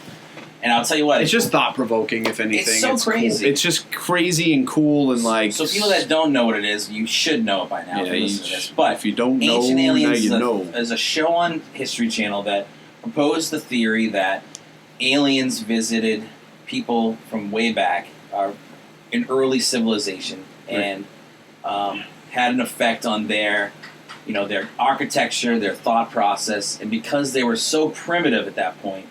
And I'll tell you what... It's just thought-provoking, if anything. It's so crazy. Cool. It's just crazy and cool and like... So people that don't know what it is, you should know it by now if you listen to this. But if you don't know, Ancient Aliens now you know. is a show on History Channel that proposed the theory that aliens visited people from way back, in early civilization, and had an effect on their architecture, their thought process, and because they were so primitive at that point,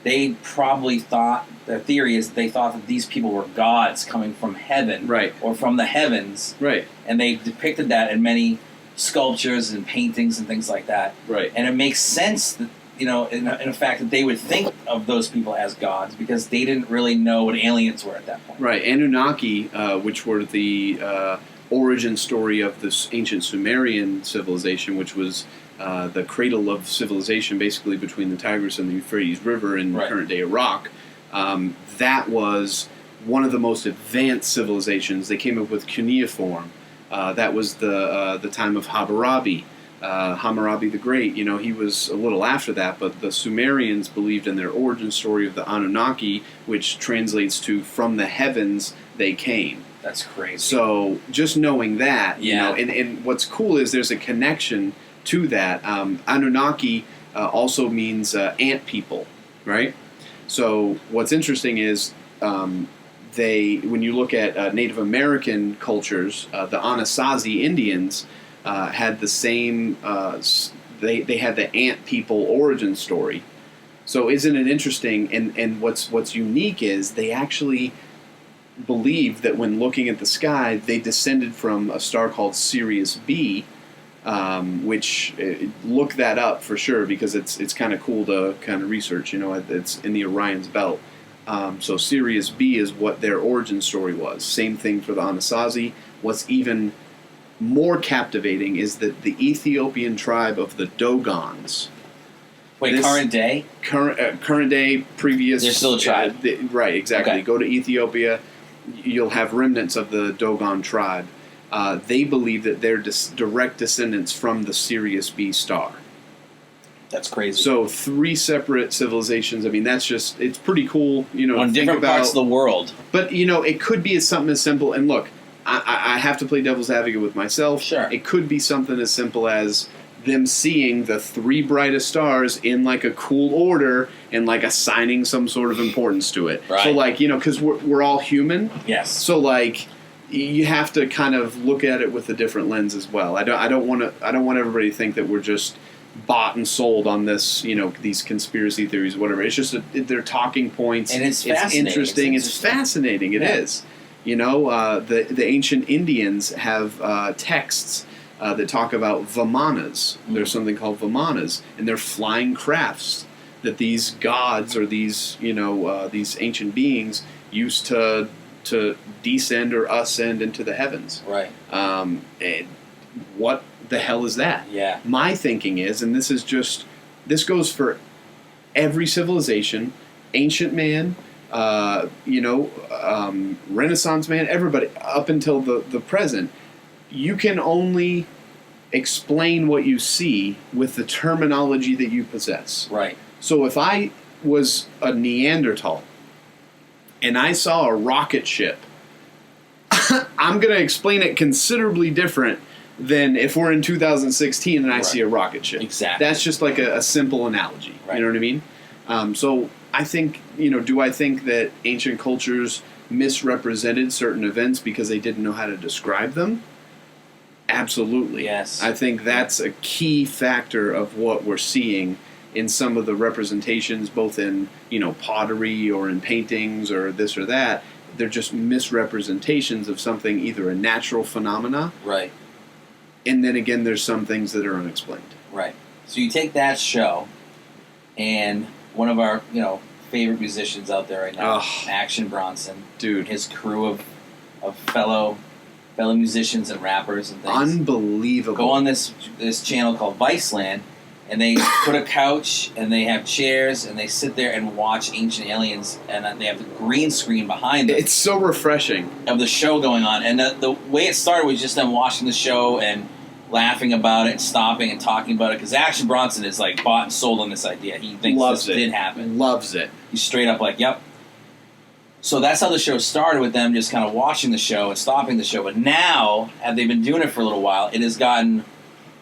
they probably thought, their theory is they thought that these people were gods coming from heaven, or from the heavens, and they depicted that in many sculptures and paintings and things like that, and it makes sense that, in a fact that they would think of those people as gods because they didn't really know what aliens were at that point. Anunnaki, which were the origin story of this ancient Sumerian civilization, which was the cradle of civilization basically between the Tigris and the Euphrates River in current-day Iraq. That was one of the most advanced civilizations. They came up with cuneiform. That was the time of Hammurabi. Hammurabi the Great, he was a little after that, but the Sumerians believed in their origin story of the Anunnaki, which translates to from the heavens they came. That's crazy. So just knowing that, and what's cool is there's a connection to that. Anunnaki also means ant people, right? So what's interesting is when you look at Native American cultures, the Anasazi Indians had the same, they had the ant people origin story. So isn't it interesting? And what's unique is they actually believe that when looking at the sky, they descended from a star called Sirius B, which look that up for sure because it's kind of cool to kind of research. It's in the Orion's belt. So Sirius B is what their origin story was. Same thing for the Anasazi. What's even more captivating is that the Ethiopian tribe of the Dogons. Wait, current day? Current day, previous... They're still a tribe? Right, exactly. Okay. Go to Ethiopia, you'll have remnants of the Dogon tribe. They believe that they're direct descendants from the Sirius B star. That's crazy. So 3 separate civilizations. I mean, it's pretty cool, on different parts of the world. But, it could be something as simple, and look, I have to play devil's advocate with myself. Sure. It could be something as simple as them seeing the 3 brightest stars in, like, a cool order and, like, assigning some sort of importance to it. Right. So, like, because we're all human. Yes. So, like, you have to kind of look at it with a different lens as well. I don't want everybody to think that we're just bought and sold on this, these conspiracy theories, whatever. It's just they're talking points, and it's fascinating. Interesting. It's fascinating. It is. The ancient Indians have texts that talk about vimanas. Mm-hmm. There's something called vimanas, and they're flying crafts that these gods or these these ancient beings used to descend or ascend into the heavens. Right. And what the hell is that? Yeah. My thinking is, and this goes for every civilization, ancient man, Renaissance man, everybody up until the present. You can only explain what you see with the terminology that you possess. Right. So if I was a Neanderthal and I saw a rocket ship, I'm going to explain it considerably different than if we're in 2016 and I see a rocket ship. Exactly. That's just like a simple analogy. Right. You know what I mean? So I think, do I think that ancient cultures misrepresented certain events because they didn't know how to describe them? Absolutely. Yes. I think that's a key factor of what we're seeing in some of the representations, both in, pottery or in paintings or this or that. They're just misrepresentations of something, either a natural phenomena. Right. And then again, there's some things that are unexplained. Right. So you take that show, and one of our, favorite musicians out there right now, Action Bronson, dude, his crew of fellow musicians and rappers and things, unbelievable. Go on this channel called Viceland, and they put a couch and they have chairs and they sit there and watch Ancient Aliens, and they have the green screen behind them. It's so refreshing of the show going on, and the way it started was just them watching the show and laughing about it and stopping and talking about it, because Action Bronson is like bought and sold on this idea. He thinks this did happen. Loves it. He's straight up like, yep. So that's how the show started, with them just kind of watching the show and stopping the show. But now, as they've been doing it for a little while, it's gone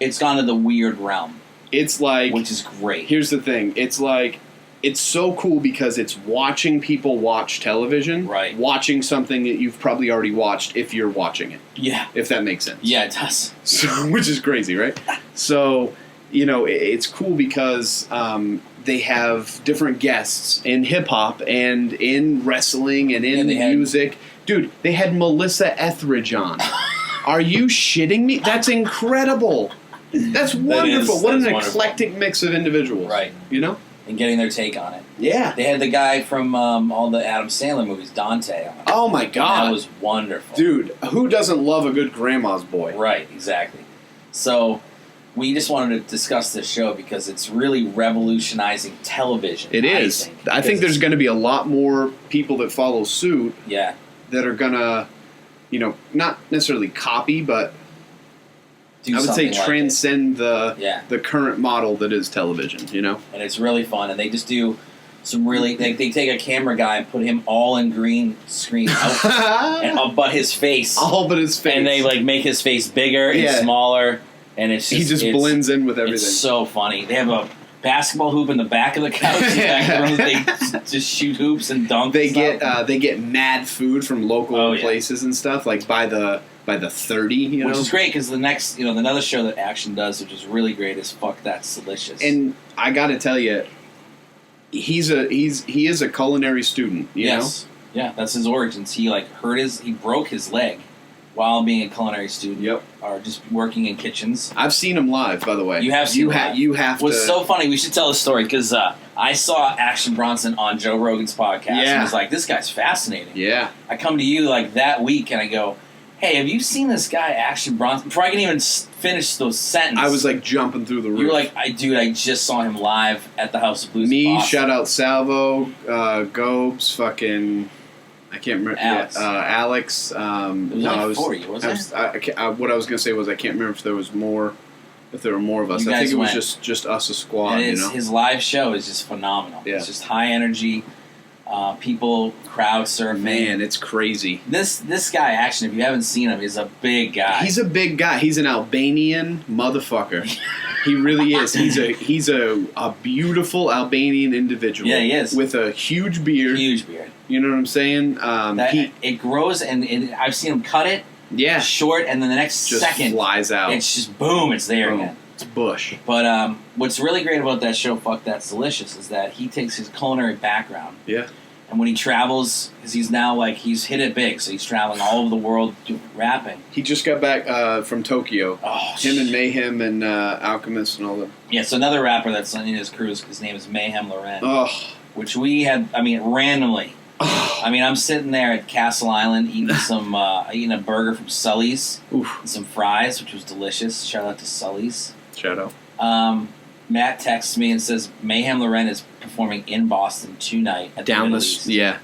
to the weird realm. It's like, which is great. Here's the thing. It's like, it's so cool because it's watching people watch television. Right. Watching something that you've probably already watched if you're watching it. Yeah. If that makes sense. Yeah, it does. So, which is crazy, right? So, it's cool because they have different guests in hip-hop and in wrestling and in music. Dude, they had Melissa Etheridge on. Are you shitting me? That's incredible. That's wonderful. What an eclectic mix of individuals. Right. And getting their take on it. Yeah. They had the guy from all the Adam Sandler movies, Dante, on it. Oh, my God. That was wonderful. Dude, who doesn't love a good grandma's boy? Right, exactly. So we just wanted to discuss this show because it's really revolutionizing television. It is. I think there's going to be a lot more people that follow suit. Yeah. That are going to, not necessarily copy, but I would say transcend the current model that is television, And it's really fun. And they just do some really... They take a camera guy and put him all in green screen out, but his face. All but his face. And they make his face bigger and smaller. And it's just... He just blends in with everything. It's so funny. They have a basketball hoop in the back of the couch. They just shoot hoops and dunk. They get mad food from local places and stuff, like by the 30, Which is great, because the next, another show that Action does, which is really great, is Fuck That's Delicious. And I got to tell you, he is a culinary student. You know? Yeah, that's his origins. He he broke his leg while being a culinary student. Yep. Or just working in kitchens. I've seen him live, by the way. You have seen him live. You have to. What's so funny, we should tell a story, because I saw Action Bronson on Joe Rogan's podcast, and I was like, this guy's fascinating. Yeah. I come to you that week, and I go, hey, have you seen this guy, Action Bronson? Before I can even finish those sentences. I was jumping through the roof. You were like, dude, I just saw him live at the House of Blues. Me, shout out Salvo, Gobes, fucking... I can't remember. Alex. Alex. It was for you, wasn't it? What I was going to say was I can't remember if there was more if there were more of us. I think it was just us, a squad. And his live show is just phenomenal. Yeah. It's just high energy. People crowd surfing. Man, it's crazy. This guy, actually, if you haven't seen him, is a big guy. He's a big guy. He's an Albanian motherfucker. He really is. He's a beautiful Albanian individual. Yeah, he is. With a huge beard. Huge beard. You know what I'm saying? It grows, and I've seen him cut it. Yeah. Short, and then the next second flies out. It's just boom. It's there again. It's bush. But what's really great about that show, Fuck That's Delicious, is that he takes his culinary background. Yeah. And when he travels, because he's now he's hit it big, so he's traveling all over the world rapping. He just got back from Tokyo. Oh, him and Mayhem and Alchemist and all them. Yeah, so another rapper that's in his crew, his name is Mayhem Loren. Oh. Which we had, randomly. Oh. I'm sitting there at Castle Island eating eating a burger from Sully's. Oof. And some fries, which was delicious. Shout out to Sully's. Shout out. Matt texts me and says Mayhem Loren is performing in Boston tonight at the Middle East. Yeah.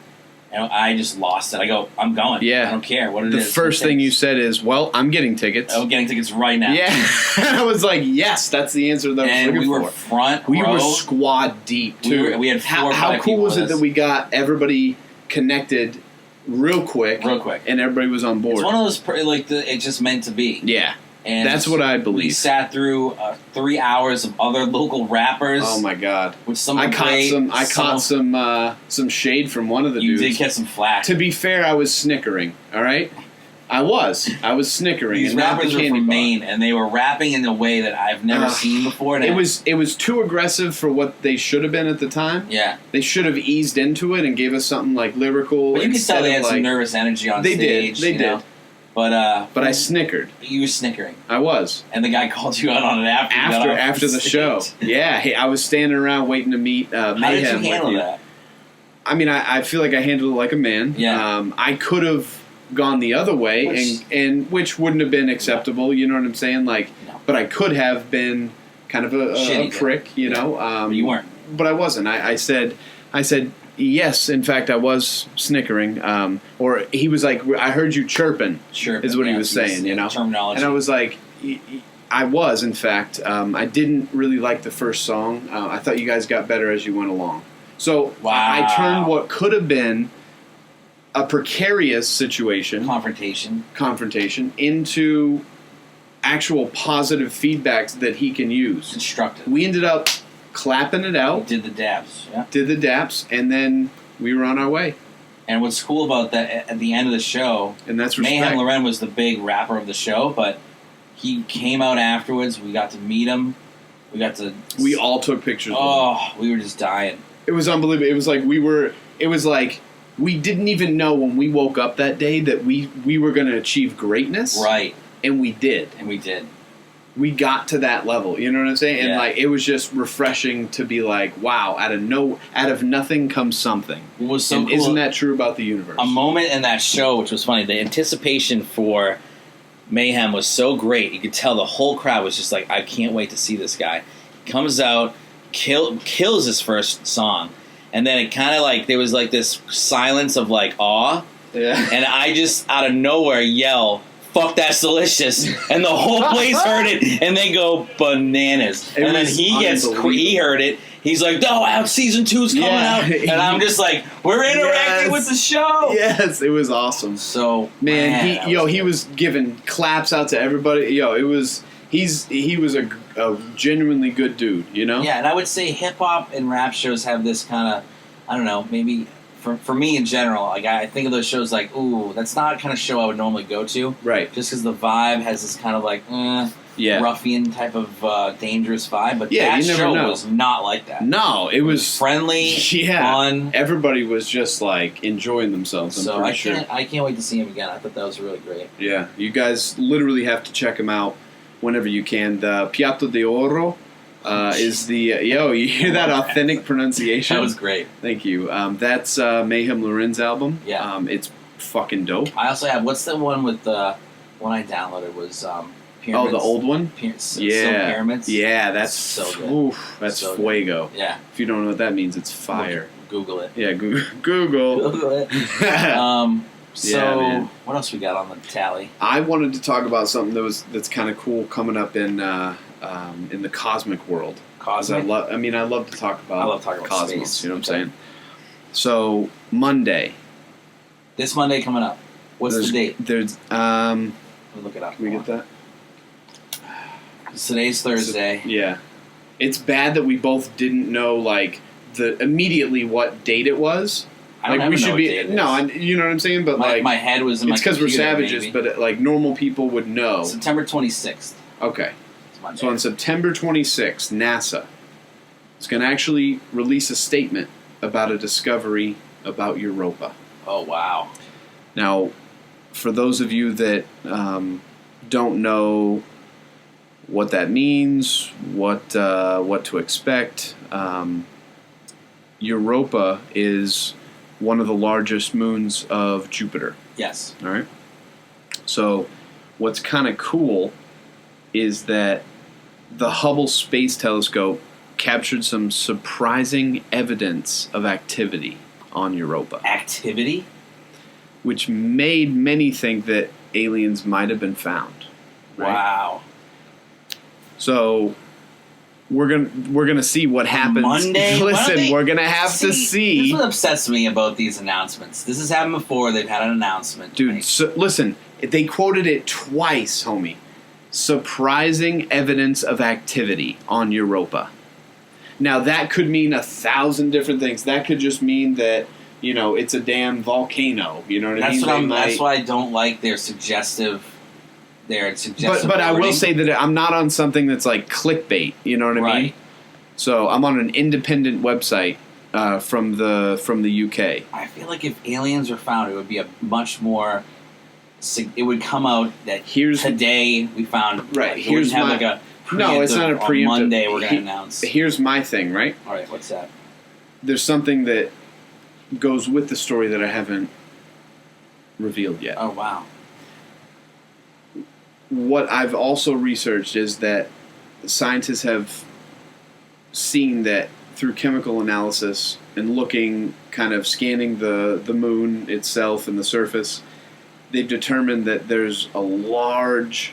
And I just lost it. I go, I'm going. Yeah. I don't care what it is. The first thing you said is, well, I'm getting tickets. I'm getting tickets right now. Yeah. I was like, yes, that's the answer that I was looking for. And we were front row. We were squad deep, too. We had four How cool was it that we got everybody connected real quick. And everybody was on board. It's one of those, it's just meant to be. Yeah. And that's what I believe. We sat through 3 hours of other local rappers. Oh my god! With some I caught some shade from one of the dudes. You did get some flack. To be fair, I was snickering. All right, I was snickering. These rappers were from Maine, and they were rapping in a way that I've never seen before. It was too aggressive for what they should have been at the time. Yeah, they should have eased into it and gave us something like lyrical. But you can tell they had some nervous energy on stage. They did. But I snickered. You were snickering. I was. And the guy called you out on it after the show. Yeah, I was standing around waiting to meet Mayhem. How did you handle that? I feel like I handled it like a man. Yeah. I could have gone the other way, and which wouldn't have been acceptable. You know what I'm saying? No. But I could have been kind of a prick. You know. But you weren't. But I wasn't. I said. Yes, in fact, I was snickering. Or he was like, I heard you chirping, is what he was saying, you know? Terminology. And I was like, I was, in fact. I didn't really like the first song. I thought you guys got better as you went along. So I turned what could have been a precarious situation. Confrontation into actual positive feedback that he can use. Constructive. We ended up clapping it out. Did the dabs, yeah. Did the daps, and then we were on our way. And what's cool about that, at the end of the show, and that's respect. Mayhem Loren was the big rapper of the show, but he came out afterwards. We got to meet him. We all took pictures with him. We were just dying. It was unbelievable. It was like we didn't even know when we woke up that day that we were going to achieve greatness. Right. And we did. We got to that level, you know what I'm saying? And it was just refreshing to be like, wow, out of nothing comes something. What was so cool, isn't that true about the universe? A moment in that show, which was funny, the anticipation for Mayhem was so great. You could tell the whole crowd was just like, I can't wait to see this guy. He comes out, kills his first song, and then it kind of there was this silence of awe. Yeah. And I just out of nowhere yell, "Fuck, that's delicious!" And the whole place heard it, and they go bananas. And then he heard it. He's like, "No, season 2's coming out," and I'm just like, "We're interacting with the show." Yes, it was awesome. So man, he was giving claps out to everybody. He was a genuinely good dude. You know. Yeah, and I would say hip hop and rap shows have this kind of, I don't know, maybe. For me in general, I think of those shows ooh, that's not the kind of show I would normally go to. Right. Just because the vibe has this kind of ruffian type of dangerous vibe. But that show was not like that. No, it was friendly, fun. Everybody was just enjoying themselves. I can't wait to see him again. I thought that was really great. Yeah, you guys literally have to check him out whenever you can. The Piatto de Oro. Is the you hear that authentic pronunciation? That was great. Thank you. That's Mayhem Loren's album. Yeah. It's fucking dope. I also have what's the one with the one I downloaded was Pyramids. Oh, the old one. Pyramids. Yeah, that's so good. Oof, that's so fuego. Good. Yeah. If you don't know what that means, it's fire. Google it. Yeah, Google. Google it. So what else we got on the tally? I wanted to talk about something that's kind of cool coming up in in the cosmic world. Cosmic? I love to talk about. I love talking about cosmos. space. You know what I'm saying? So Monday. This Monday coming up. What's the date? There's We'll look it up. Can we get that? Today's Thursday. Yeah. It's bad that we both didn't know immediately what date it was. I don't we should be you know what I'm saying, but my head was in my it's because we're savages, maybe. but normal people would know. September 26th. Okay. So on September 26th, NASA is going to actually release a statement about a discovery about Europa. Oh wow! Now, for those of you that don't know what that means, what to expect, Europa is one of the largest moons of Jupiter. Yes. All right. So, what's kind of cool is that the Hubble Space Telescope captured some surprising evidence of activity on Europa. Activity? Which made many think that aliens might have been found. Right? Wow. So we're gonna see what happens. Monday? Listen, we're gonna have to see. This is what upsets me about these announcements. This has happened before. They've had an announcement. Dude, so, listen, they quoted it twice, homie. Surprising evidence of activity on Europa. Now, that could mean 1,000 different things. That could just mean that, it's a damn volcano. You know what I mean? That's why I don't like their suggestive. But I will say that I'm not on something that's like clickbait. You know what I mean? So I'm on an independent website from the UK. I feel like if aliens were found, it would be a much more. It would come out that today we found. Right. It's not a preemptive. On Monday we're going to announce. Here's my thing, right? All right, what's that? There's something that goes with the story that I haven't revealed yet. Oh, wow. What I've also researched is that scientists have seen that through chemical analysis and scanning the moon itself and the surface, they've determined that there's a large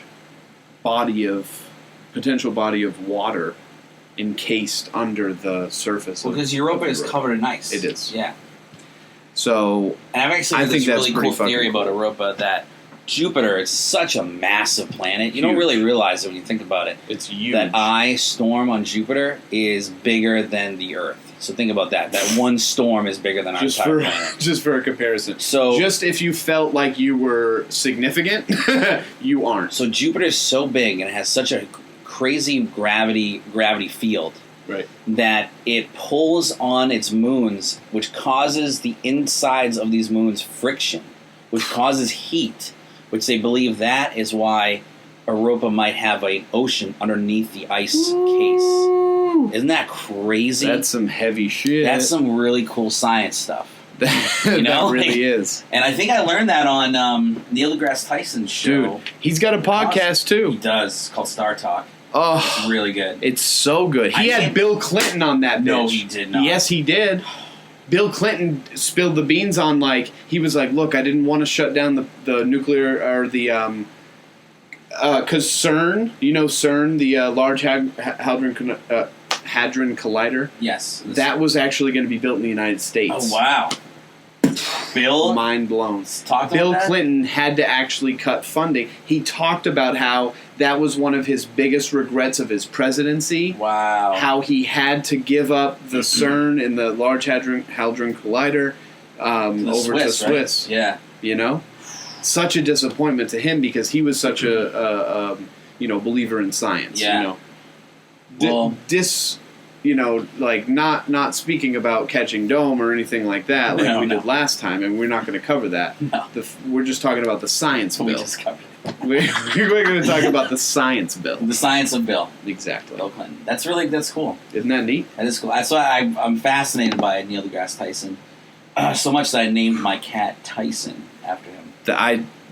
potential body of water encased under the surface. Because Europa is covered in ice. It is. Yeah. So, and I've actually heard this really cool theory about Europa that Jupiter is such a massive planet. You don't really realize it when you think about it. It's huge. That eye storm on Jupiter is bigger than the Earth. So think about that. That one storm is bigger than our entire planet. Just for a comparison. So just if you felt like you were significant, you aren't. So Jupiter is so big and it has such a crazy gravity field. Right. That it pulls on its moons, which causes the insides of these moons friction, which causes heat, which they believe that is why Europa might have an ocean underneath the ice case. Isn't that crazy? That's some heavy shit. That's some really cool science stuff. That really is. And I think I learned that on Neil deGrasse Tyson's show. Dude, he's got a podcast too. He does. It's called Star Talk. Oh, it's really good. It's so good. He had Bill Clinton on that bitch. No, he did not. Yes, he did. Bill Clinton spilled the beans on, he was like, look, I didn't want to shut down the nuclear, or the, because CERN, CERN, the Large Hadron Collider? Yes. That was actually going to be built in the United States. Oh, wow. Bill? Mind blown. Bill Clinton had to actually cut funding. He talked about how that was one of his biggest regrets of his presidency. Wow. How he had to give up the CERN and the Large Hadron Collider over to Swiss. Right? Yeah. Such a disappointment to him because he was such a believer in science. Yeah. Not speaking about catching dome or anything like that we did last time, and we're not going to cover that. No. We're just talking about the science bill. We just covered it. We're going to talk about the science bill. The science of Bill. Exactly. Bill Clinton. That's cool. Isn't that neat? That is cool. That's why I'm fascinated by Neil deGrasse Tyson. So much that I named my cat Tyson after him.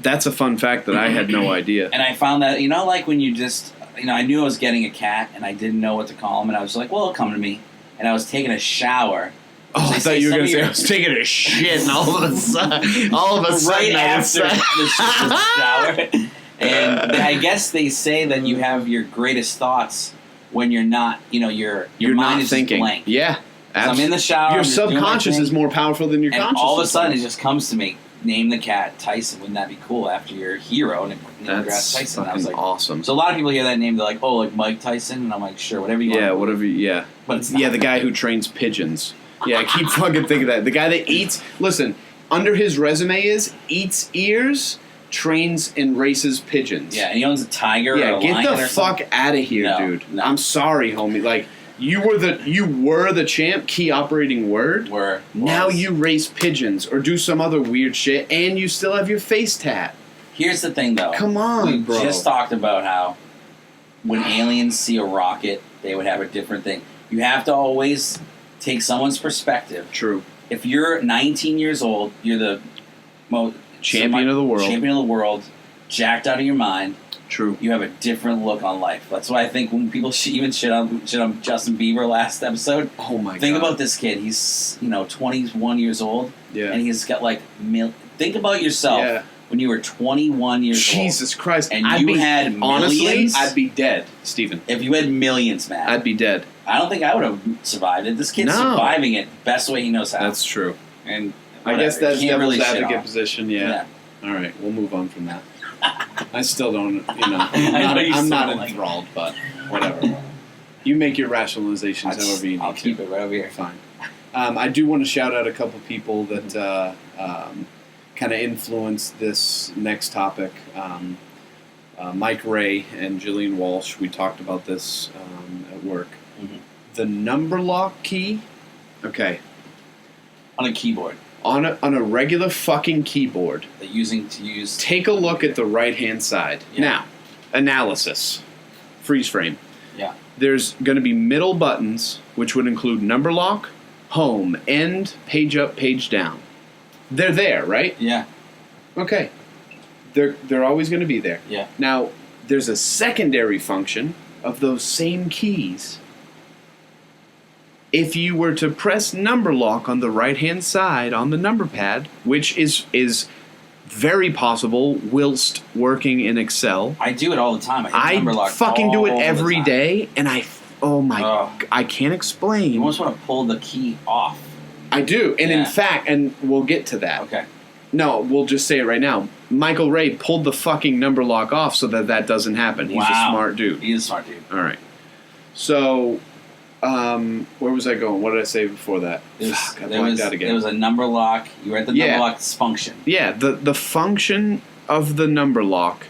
That's a fun fact that I had no idea. And I found that, when you just... I knew I was getting a cat, and I didn't know what to call him, and I was like, well, it'll come to me. And I was taking a shower. Oh, I thought you were going to say I was taking a shit, and all of a sudden right after the shower. And I guess they say that you have your greatest thoughts when you're not, your mind not is thinking. Just blank. Yeah. I'm in the shower. Your subconscious is more powerful than your conscious. And all of a sudden, it just comes to me. Name the cat Tyson. Wouldn't that be cool? After your hero, Neil deGrasse Tyson. Fucking I was like, awesome. So a lot of people hear that name, they're like, oh, like Mike Tyson, and I'm like, sure, whatever you want. Yeah, whatever. Yeah, but it's not the guy who trains pigeons. Yeah, I keep fucking thinking that the guy that eats. Listen, under his resume is eats ears, trains and races pigeons. Yeah, and he owns a tiger. Or a get lion the or fuck out of here, dude. No. I'm sorry, homie. Like. You were the champ, key operating word. Now you race pigeons or do some other weird shit, and you still have your face tat. Here's the thing, though. Come on, bro. We just talked about how when aliens see a rocket, they would have a different thing. You have to always take someone's perspective. True. If you're 19 years old, you're the champion of the world. Champion of the world, jacked out of your mind. True. You have a different look on life. That's why I think when people even shit on Justin Bieber last episode. Oh my god! Think about this kid. He's 21 years old. Yeah. And he's got like think about yourself when you were 21 years old. Jesus Christ! And you had millions. Honestly, I'd be dead, Steven. If you had millions, man, I'd be dead. I don't think I would have survived it. This kid's surviving it best way he knows how. That's true. And I guess that's devil's really advocate position. Yeah. All right, we'll move on from that. I still don't, I'm not enthralled, but whatever. You make your rationalizations however you need to. I'll keep it right over here. Fine. I do want to shout out a couple people that kind of influenced this next topic. Mike Ray and Jillian Walsh, we talked about this at work. Mm-hmm. The number lock key, okay. On a keyboard. On a regular fucking keyboard. Take a look at the right-hand side. Yeah. Now, analysis. Freeze frame. Yeah. There's going to be middle buttons, which would include number lock, home, end, page up, page down. They're there, right? Yeah. Okay. They're always going to be there. Yeah. Now, there's a secondary function of those same keys. If you were to press number lock on the right-hand side on the number pad, which is very possible whilst working in Excel. I do it all the time. I number lock fucking do it every day, and I can't explain. You almost want to pull the key off. I do, and in fact, and we'll get to that. Okay. No, we'll just say it right now. Michael Ray pulled the fucking number lock off so that doesn't happen. He's a smart dude. He is a smart dude. All right. So... where was I going? What did I say before that? There was a number lock. You were at the number lock's function. Yeah, the function of the number lock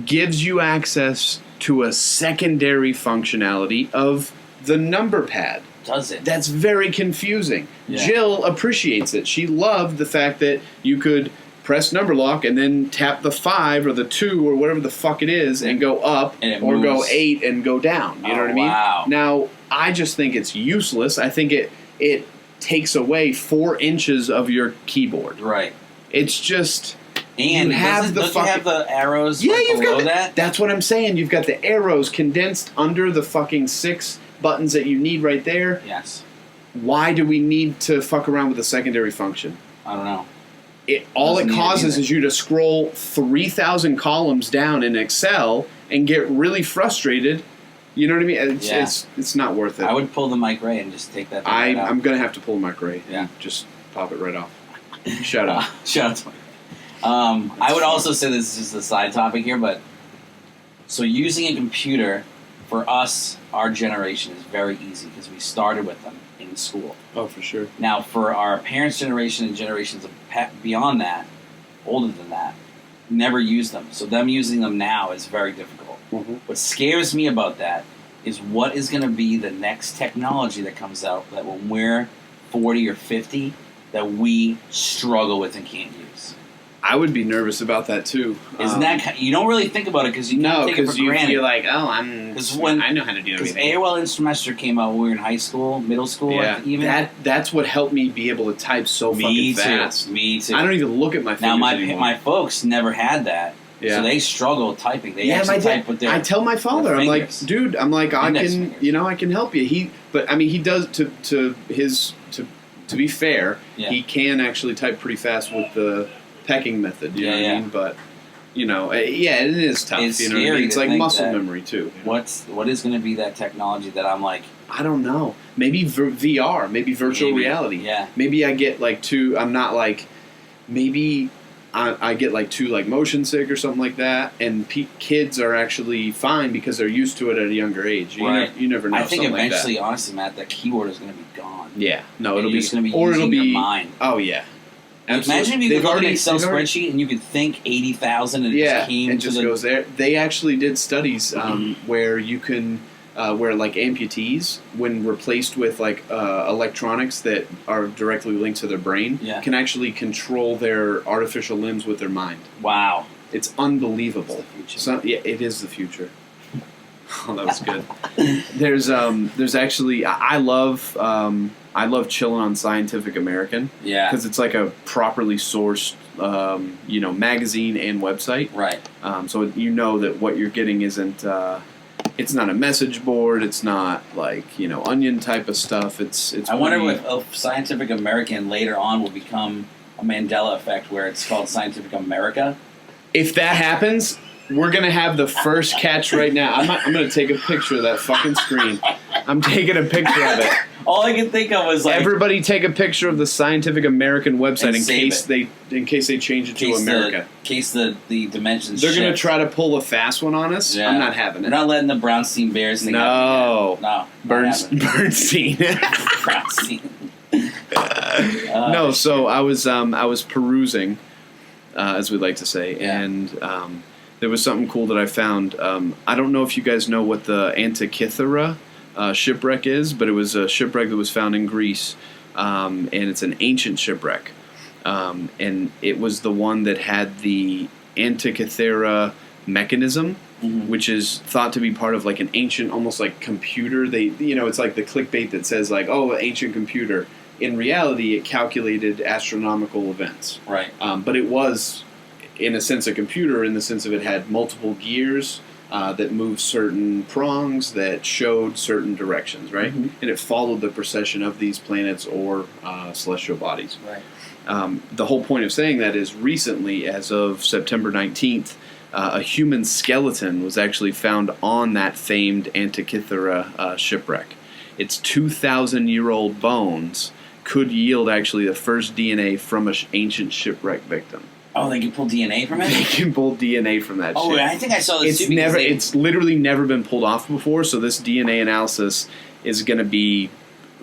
gives you access to a secondary functionality of the number pad. Does it? That's very confusing. Yeah. Jill appreciates it. She loved the fact that you could press number lock and then tap the 5 or the 2 or whatever the fuck it is and go up or go 8 and go down. You know what I mean? Wow. Now, I just think it's useless. I think it takes away 4 inches of your keyboard. Right. It's just... And you have you have the arrows you've below got that? That's what I'm saying. You've got the arrows condensed under the fucking 6 buttons that you need right there. Yes. Why do we need to fuck around with the secondary function? I don't know. All it causes is you to scroll 3,000 columns down in Excel and get really frustrated. You know what I mean? It's not worth it. I would pull the Mike Ray and just take that. I'm going to have to pull Mike Ray. Yeah. Just pop it right off. Shout out. Shout out to Mike. I would also say this is just a side topic here, but so using a computer for us, our generation is very easy because we started with them in school. Oh, for sure. Now, for our parents' generation and generations beyond that, older than that, never used them. So them using them now is very difficult. Mm-hmm. What scares me about that is what is going to be the next technology that comes out that when we're 40 or 50 that we struggle with and can't use. I would be nervous about that too. Isn't that you don't really think about it because you take it for granted. You're like, oh, I know how to do everything. Because AOL Instant Messenger came out when we were in high school, middle school. Yeah, even that's what helped me be able to type so fucking fast. Me too. I don't even look at my fingers anymore. My folks never had that. Yeah. So they struggle typing. They actually type with their. I tell my father, I'm like, dude, I can help you. He does to be fair, he can actually type pretty fast with the pecking method. You know what I mean? But Yeah, it is tough. It's you know what I scary mean? It's to like think muscle that memory too. What is going to be that technology that I'm like? I don't know. Maybe VR. Maybe virtual reality. Yeah. Maybe I get like too. I'm not like. Maybe I get like too like motion sick or something like that, and kids are actually fine because they're used to it at a younger age. You never know. I think eventually, like that. honestly, Matt, that keyboard is going to be gone. Yeah. No, it'll be just going to be or using it'll be your mind. Oh yeah. Absolutely. Imagine if you could look at an Excel spreadsheet and you could think 80,000 and it just came and just goes there. They actually did studies where you can, where like amputees, when replaced with like electronics that are directly linked to their brain, can actually control their artificial limbs with their mind. Wow. It's unbelievable. It's the future. It is the future. Oh, that was good. There's actually I love chilling on Scientific American. Yeah. Because it's like a properly sourced, magazine and website. Right. So that what you're getting isn't. It's not a message board. It's not like Onion type of stuff. It's. I wonder if Scientific American later on will become a Mandela Effect, where it's called Scientific America. If that happens, we're gonna have the first catch right now. I'm gonna take a picture of that fucking screen. I'm taking a picture of it. All I can think of was like everybody take a picture of the Scientific American website in case they change it to America. In case the dimensions. They're gonna try to pull a fast one on us. Yeah. I'm not having it. We're not letting the Brownstein Bears thing No. No. Bernstein. Brownstein. No, so I was perusing, as we like to say, and there was something cool that I found. I don't know if you guys know what the Antikythera shipwreck is, but it was a shipwreck that was found in Greece, and it's an ancient shipwreck. And it was the one that had the Antikythera mechanism, which is thought to be part of like an ancient, almost like computer. It's like the clickbait that says like, oh, ancient computer. In reality, it calculated astronomical events. Right. But it was, in a sense, a computer in the sense of it had multiple gears that moved certain prongs that showed certain directions, right? Mm-hmm. And it followed the precession of these planets or celestial bodies. Right. The whole point of saying that is recently, as of September 19th, a human skeleton was actually found on that famed Antikythera shipwreck. Its 2,000-year-old bones could yield actually the first DNA from an ancient shipwreck victim. Oh, they can pull DNA from it? They can pull DNA from that shit. Oh, I think I saw this too. It's literally never been pulled off before, so this DNA analysis is going to be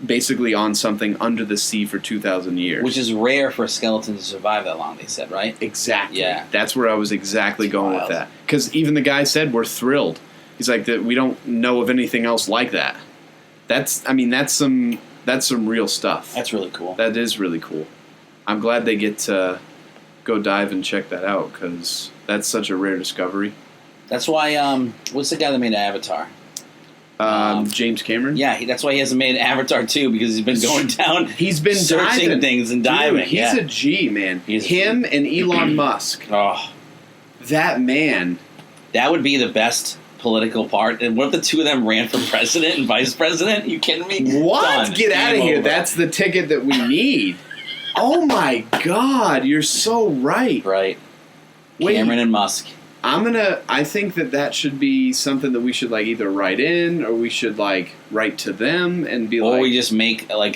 basically on something under the sea for 2,000 years. Which is rare for a skeleton to survive that long, they said, right? Exactly. Yeah. That's where I was exactly going with that. Because even the guy said, we're thrilled. He's like, that we don't know of anything else like that. That's some real stuff. That's really cool. That is really cool. I'm glad they get to go dive and check that out because that's such a rare discovery. That's why. What's the guy that made Avatar? James Cameron. Yeah, that's why he hasn't made Avatar 2 because he's been going down. He's been searching diving things and diving. Dude, he's a G, man. Him and Elon Musk. Oh, that man. That would be the best political part. And what if the two of them ran for president and vice president? Are you kidding me? What? Done. Get out of here. That's the ticket that we need. Oh my God, you're so right. Right. Cameron and Musk. I think that should be something that we should like either write in or we should like write to them and be or we just make like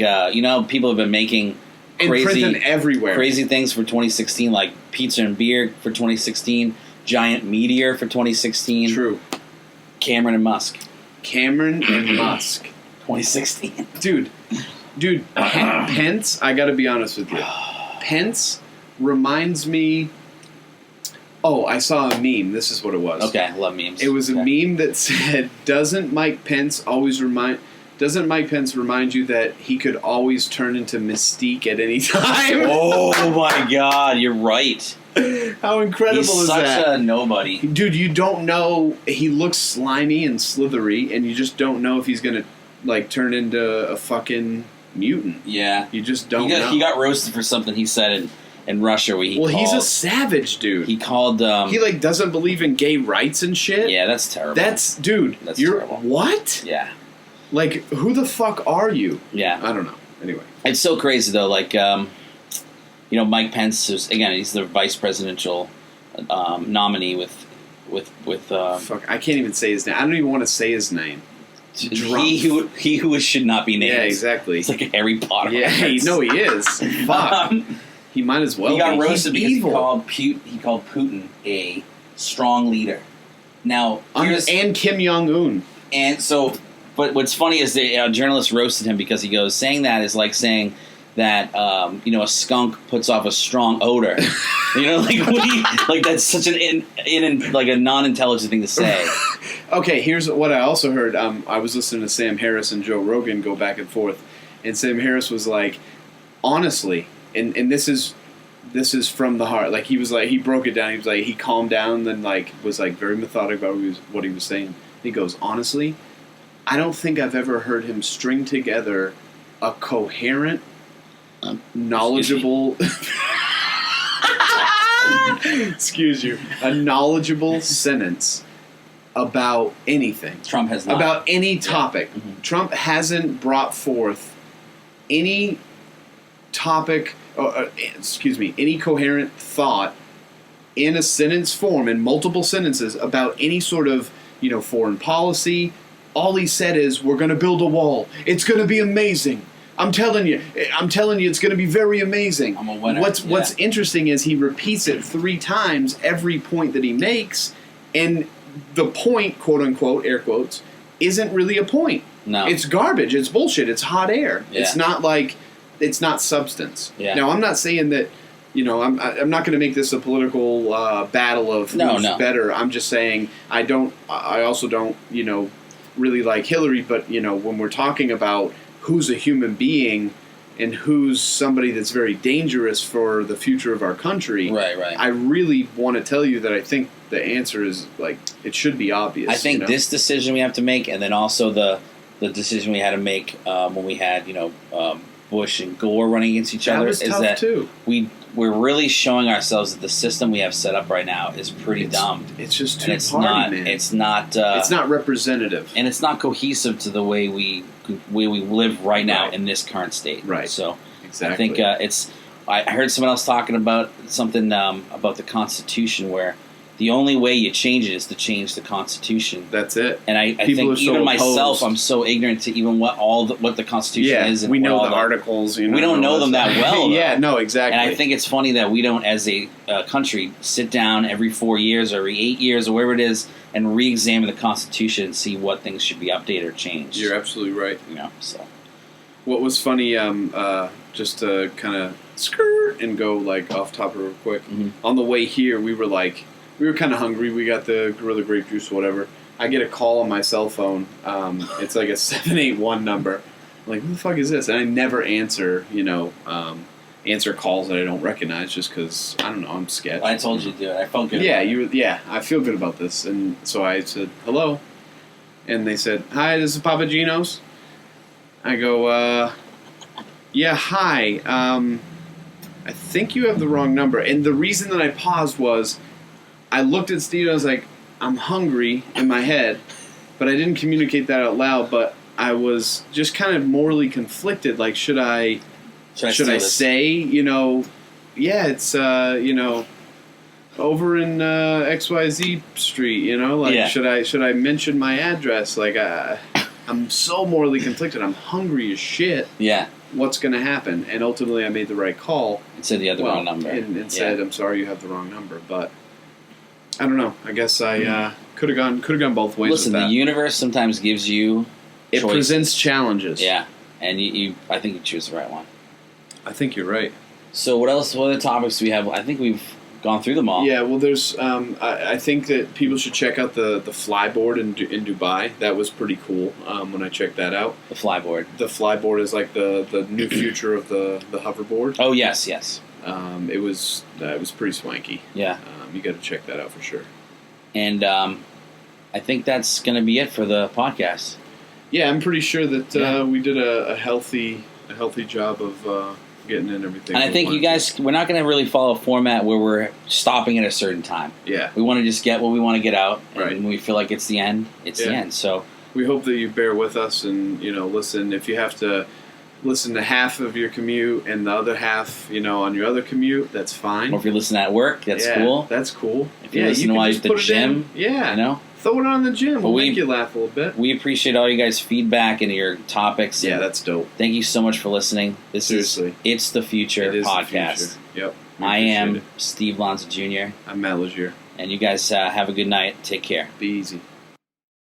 people have been making crazy and print them everywhere. Crazy things for 2016 like pizza and beer for 2016, giant meteor for 2016. True. Cameron and Musk. 2016. Dude, Pence, I gotta be honest with you. Pence reminds me... Oh, I saw a meme. This is what it was. Okay, I love memes. It was a meme that said, Doesn't Mike Pence remind you that he could always turn into Mystique at any time? Oh my God, you're right. How incredible is that? He's such a nobody. Dude, you don't know. He looks slimy and slithery, and you just don't know if he's going to like turn into a fucking mutant. Yeah. You just don't know. He got roasted for something he said in Russia where he's a savage, dude. He called... he like doesn't believe in gay rights and shit. Yeah, that's terrible. That's you're terrible. What? Yeah. Like, who the fuck are you? Yeah. I don't know. Anyway. It's so crazy, though. Like, Mike Pence, he's the vice presidential nominee with Fuck, I can't even say his name. I don't even want to say his name. He who should not be named. Yeah, exactly. It's like a Harry Potter. Yeah, he is. Fuck. He might as well. He got roasted because evil. he called Putin a strong leader. Now, and Kim Jong-un. And so, but what's funny is the journalist roasted him because he goes, saying that is like saying that a skunk puts off a strong odor. Like that's such like a non-intelligent thing to say. Okay, here's what I also heard. I was listening to Sam Harris and Joe Rogan go back and forth, and Sam Harris was like, honestly, and this is from the heart. Like he broke it down. He was like, he calmed down, then was very methodical about what he was saying. He goes, honestly, I don't think I've ever heard him string together a coherent, knowledgeable a knowledgeable sentence about anything. Trump has not. About any topic. Yeah. Mm-hmm. Trump hasn't brought forth any topic, any coherent thought in a sentence form, in multiple sentences, about any sort of, foreign policy. All he said is, we're going to build a wall. It's going to be amazing. I'm telling you, it's going to be very amazing. I'm a winner. What's interesting is he repeats it 3 times every point that he makes, and the point, quote unquote, air quotes, isn't really a point. No, it's garbage. It's bullshit. It's hot air. Yeah. It's not substance. Yeah. Now, I'm not saying that. I'm not going to make this a political battle of who's better. I'm just saying I also don't really like Hillary, but when we're talking about who's a human being and who's somebody that's very dangerous for the future of our country, right. I really want to tell you that I think the answer is it should be obvious. I think this decision we have to make, and then also the decision we had to make when we had Bush and Gore running against each other, was is tough that too. We're really showing ourselds that the system we have set up right now is pretty dumb. It's just too party, man. It's not representative, and it's not cohesive to the way we live right now in this current state. Right. So exactly. I think I heard someone else talking about something about the Constitution, where the only way you change it is to change the Constitution. That's it. And I think even myself, I'm so ignorant to even what the Constitution is. And we know the articles. We don't know them that well. Yeah, no, exactly. And I think it's funny that we don't, as a country, sit down every 4 years or every 8 years or whatever it is and re-examine the Constitution and see what things should be updated or changed. You're absolutely right. So. What was funny, just to kind of skirt and go off topic real quick. Mm-hmm. On the way here, we were kind of hungry. We got the Gorilla Grape Juice, whatever. I get a call on my cell phone. It's like a 781 number. I'm like, who the fuck is this? And I never answer, answer calls that I don't recognize just because, I don't know, I'm sketched. I told you to do it. I felt good I feel good about this. And so I said, hello. And they said, hi, this is Papa Gino's. I go, yeah, hi. I think you have the wrong number. And the reason that I paused was I looked at Steve and I was like, I'm hungry in my head, but I didn't communicate that out loud. But I was just kind of morally conflicted. Like, should I say, yeah, it's, over in XYZ Street, should I mention my address? I'm so morally conflicted. I'm hungry as shit. Yeah. What's going to happen? And ultimately, I made the right call. It said you had the wrong number. And said, I'm sorry, you have the wrong number. But I don't know. I guess I could have gone both ways. Listen, with that. The universe sometimes gives you choices. It presents challenges. Yeah, and I think you choose the right one. I think you're right. So what else? What other topics do we have? I think we've gone through them all. Yeah, well, there's. I think that people should check out the flyboard in Dubai. That was pretty cool when I checked that out. The flyboard. The flyboard is like the new future of the hoverboard. Oh yes. It was pretty swanky. Yeah. You got to check that out for sure. And I think that's going to be it for the podcast. Yeah, I'm pretty sure that we did a healthy job of getting in everything. And I think you guys, we're not going to really follow a format where we're stopping at a certain time. Yeah. We want to just get what we want to get out. And right. when we feel like it's the end, it's the end. So we hope that you bear with us and, listen. If you have to listen to half of your commute and the other half, on your other commute, that's fine. Or if you're listening at work, that's cool. That's cool. If you're listening while you're at the gym, throw it on the gym. We'll make you laugh a little bit. We appreciate all you guys' feedback and your topics. Yeah, that's dope. Thank you so much for listening. Seriously. Is It's the Future podcast. The future. Yep. I am Steve Lanza Jr. I'm Matt Legier. And you guys have a good night. Take care. Be easy.